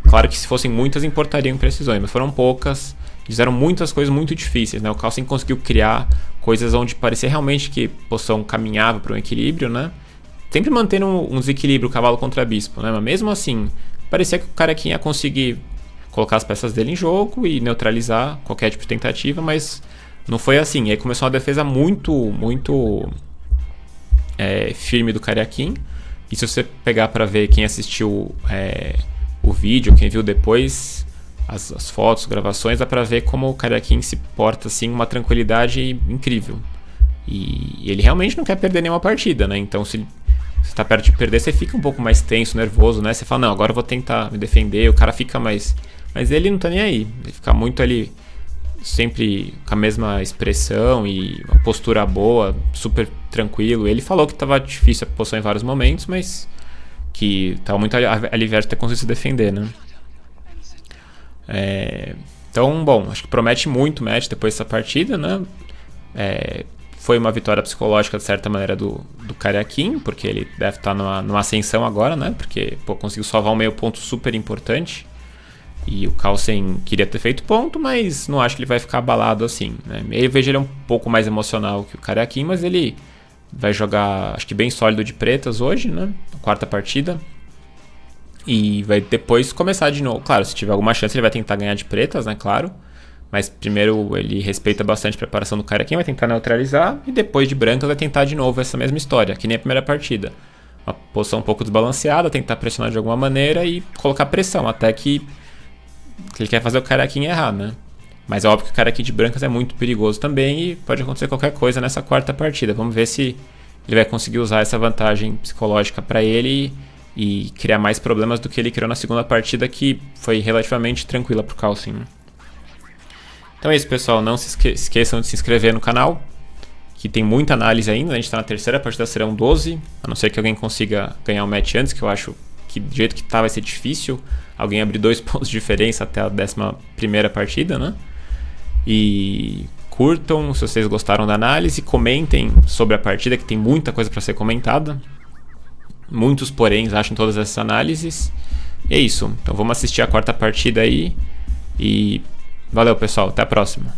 Claro que se fossem muitas importariam imprecisões, mas foram poucas. Fizeram muitas coisas muito difíceis, né? O Carlsen conseguiu criar coisas onde parecia realmente que a posição caminhava para um equilíbrio, né? sempre mantendo um desequilíbrio cavalo contra bispo, né? Mas mesmo assim, parecia que o Carequinha ia conseguir colocar as peças dele em jogo e neutralizar qualquer tipo de tentativa, mas não foi assim. E aí começou uma defesa muito firme do Cariaquim. E se você pegar para ver quem assistiu o vídeo, quem viu depois as fotos, gravações, dá para ver como o Cariaquim se porta assim, uma tranquilidade incrível. E ele realmente não quer perder nenhuma partida, né? Então se você tá perto de perder, você fica um pouco mais tenso, nervoso, né? Você fala, não, agora eu vou tentar me defender, o cara fica mais... Mas ele não tá nem aí, ele fica muito ali, sempre com a mesma expressão e uma postura boa, super tranquilo. Ele falou que tava difícil a posição em vários momentos, mas que tava muito aliviado de ter conseguido se defender, né? Então, bom, acho que promete muito match depois dessa partida, né? Foi uma vitória psicológica, de certa maneira, do Cariaquim, porque ele deve estar numa ascensão agora, né? Porque conseguiu salvar um meio ponto super importante. E o Carlsen queria ter feito ponto, mas não acho que ele vai ficar abalado assim, né? Eu vejo ele um pouco mais emocional que o Cariaquim, mas ele vai jogar, acho que bem sólido de pretas hoje, né? A quarta partida. E vai depois começar de novo. Claro, se tiver alguma chance ele vai tentar ganhar de pretas, né? Claro. Mas primeiro ele respeita bastante a preparação do Cariaquim, vai tentar neutralizar. E depois de brancas vai tentar de novo essa mesma história, que nem a primeira partida. Uma posição um pouco desbalanceada, tentar pressionar de alguma maneira e colocar pressão, até que ele quer fazer o Cariaquim errar, né? Mas é óbvio que o Cariaquim de brancas é muito perigoso também e pode acontecer qualquer coisa nessa quarta partida. Vamos ver se ele vai conseguir usar essa vantagem psicológica para ele e criar mais problemas do que ele criou na segunda partida, que foi relativamente tranquila pro Carlsen. Então é isso, pessoal. Não se esqueçam de se inscrever no canal, que tem muita análise ainda. A gente está na terceira partida, serão 12, a não ser que alguém consiga ganhar um match antes, que eu acho que do jeito que tá vai ser difícil alguém abrir 2 pontos de diferença até a 11ª partida, né? E curtam se vocês gostaram da análise, comentem sobre a partida, que tem muita coisa para ser comentada, muitos poréns acham todas essas análises. E é isso, então vamos assistir a quarta partida aí e valeu, pessoal, até a próxima.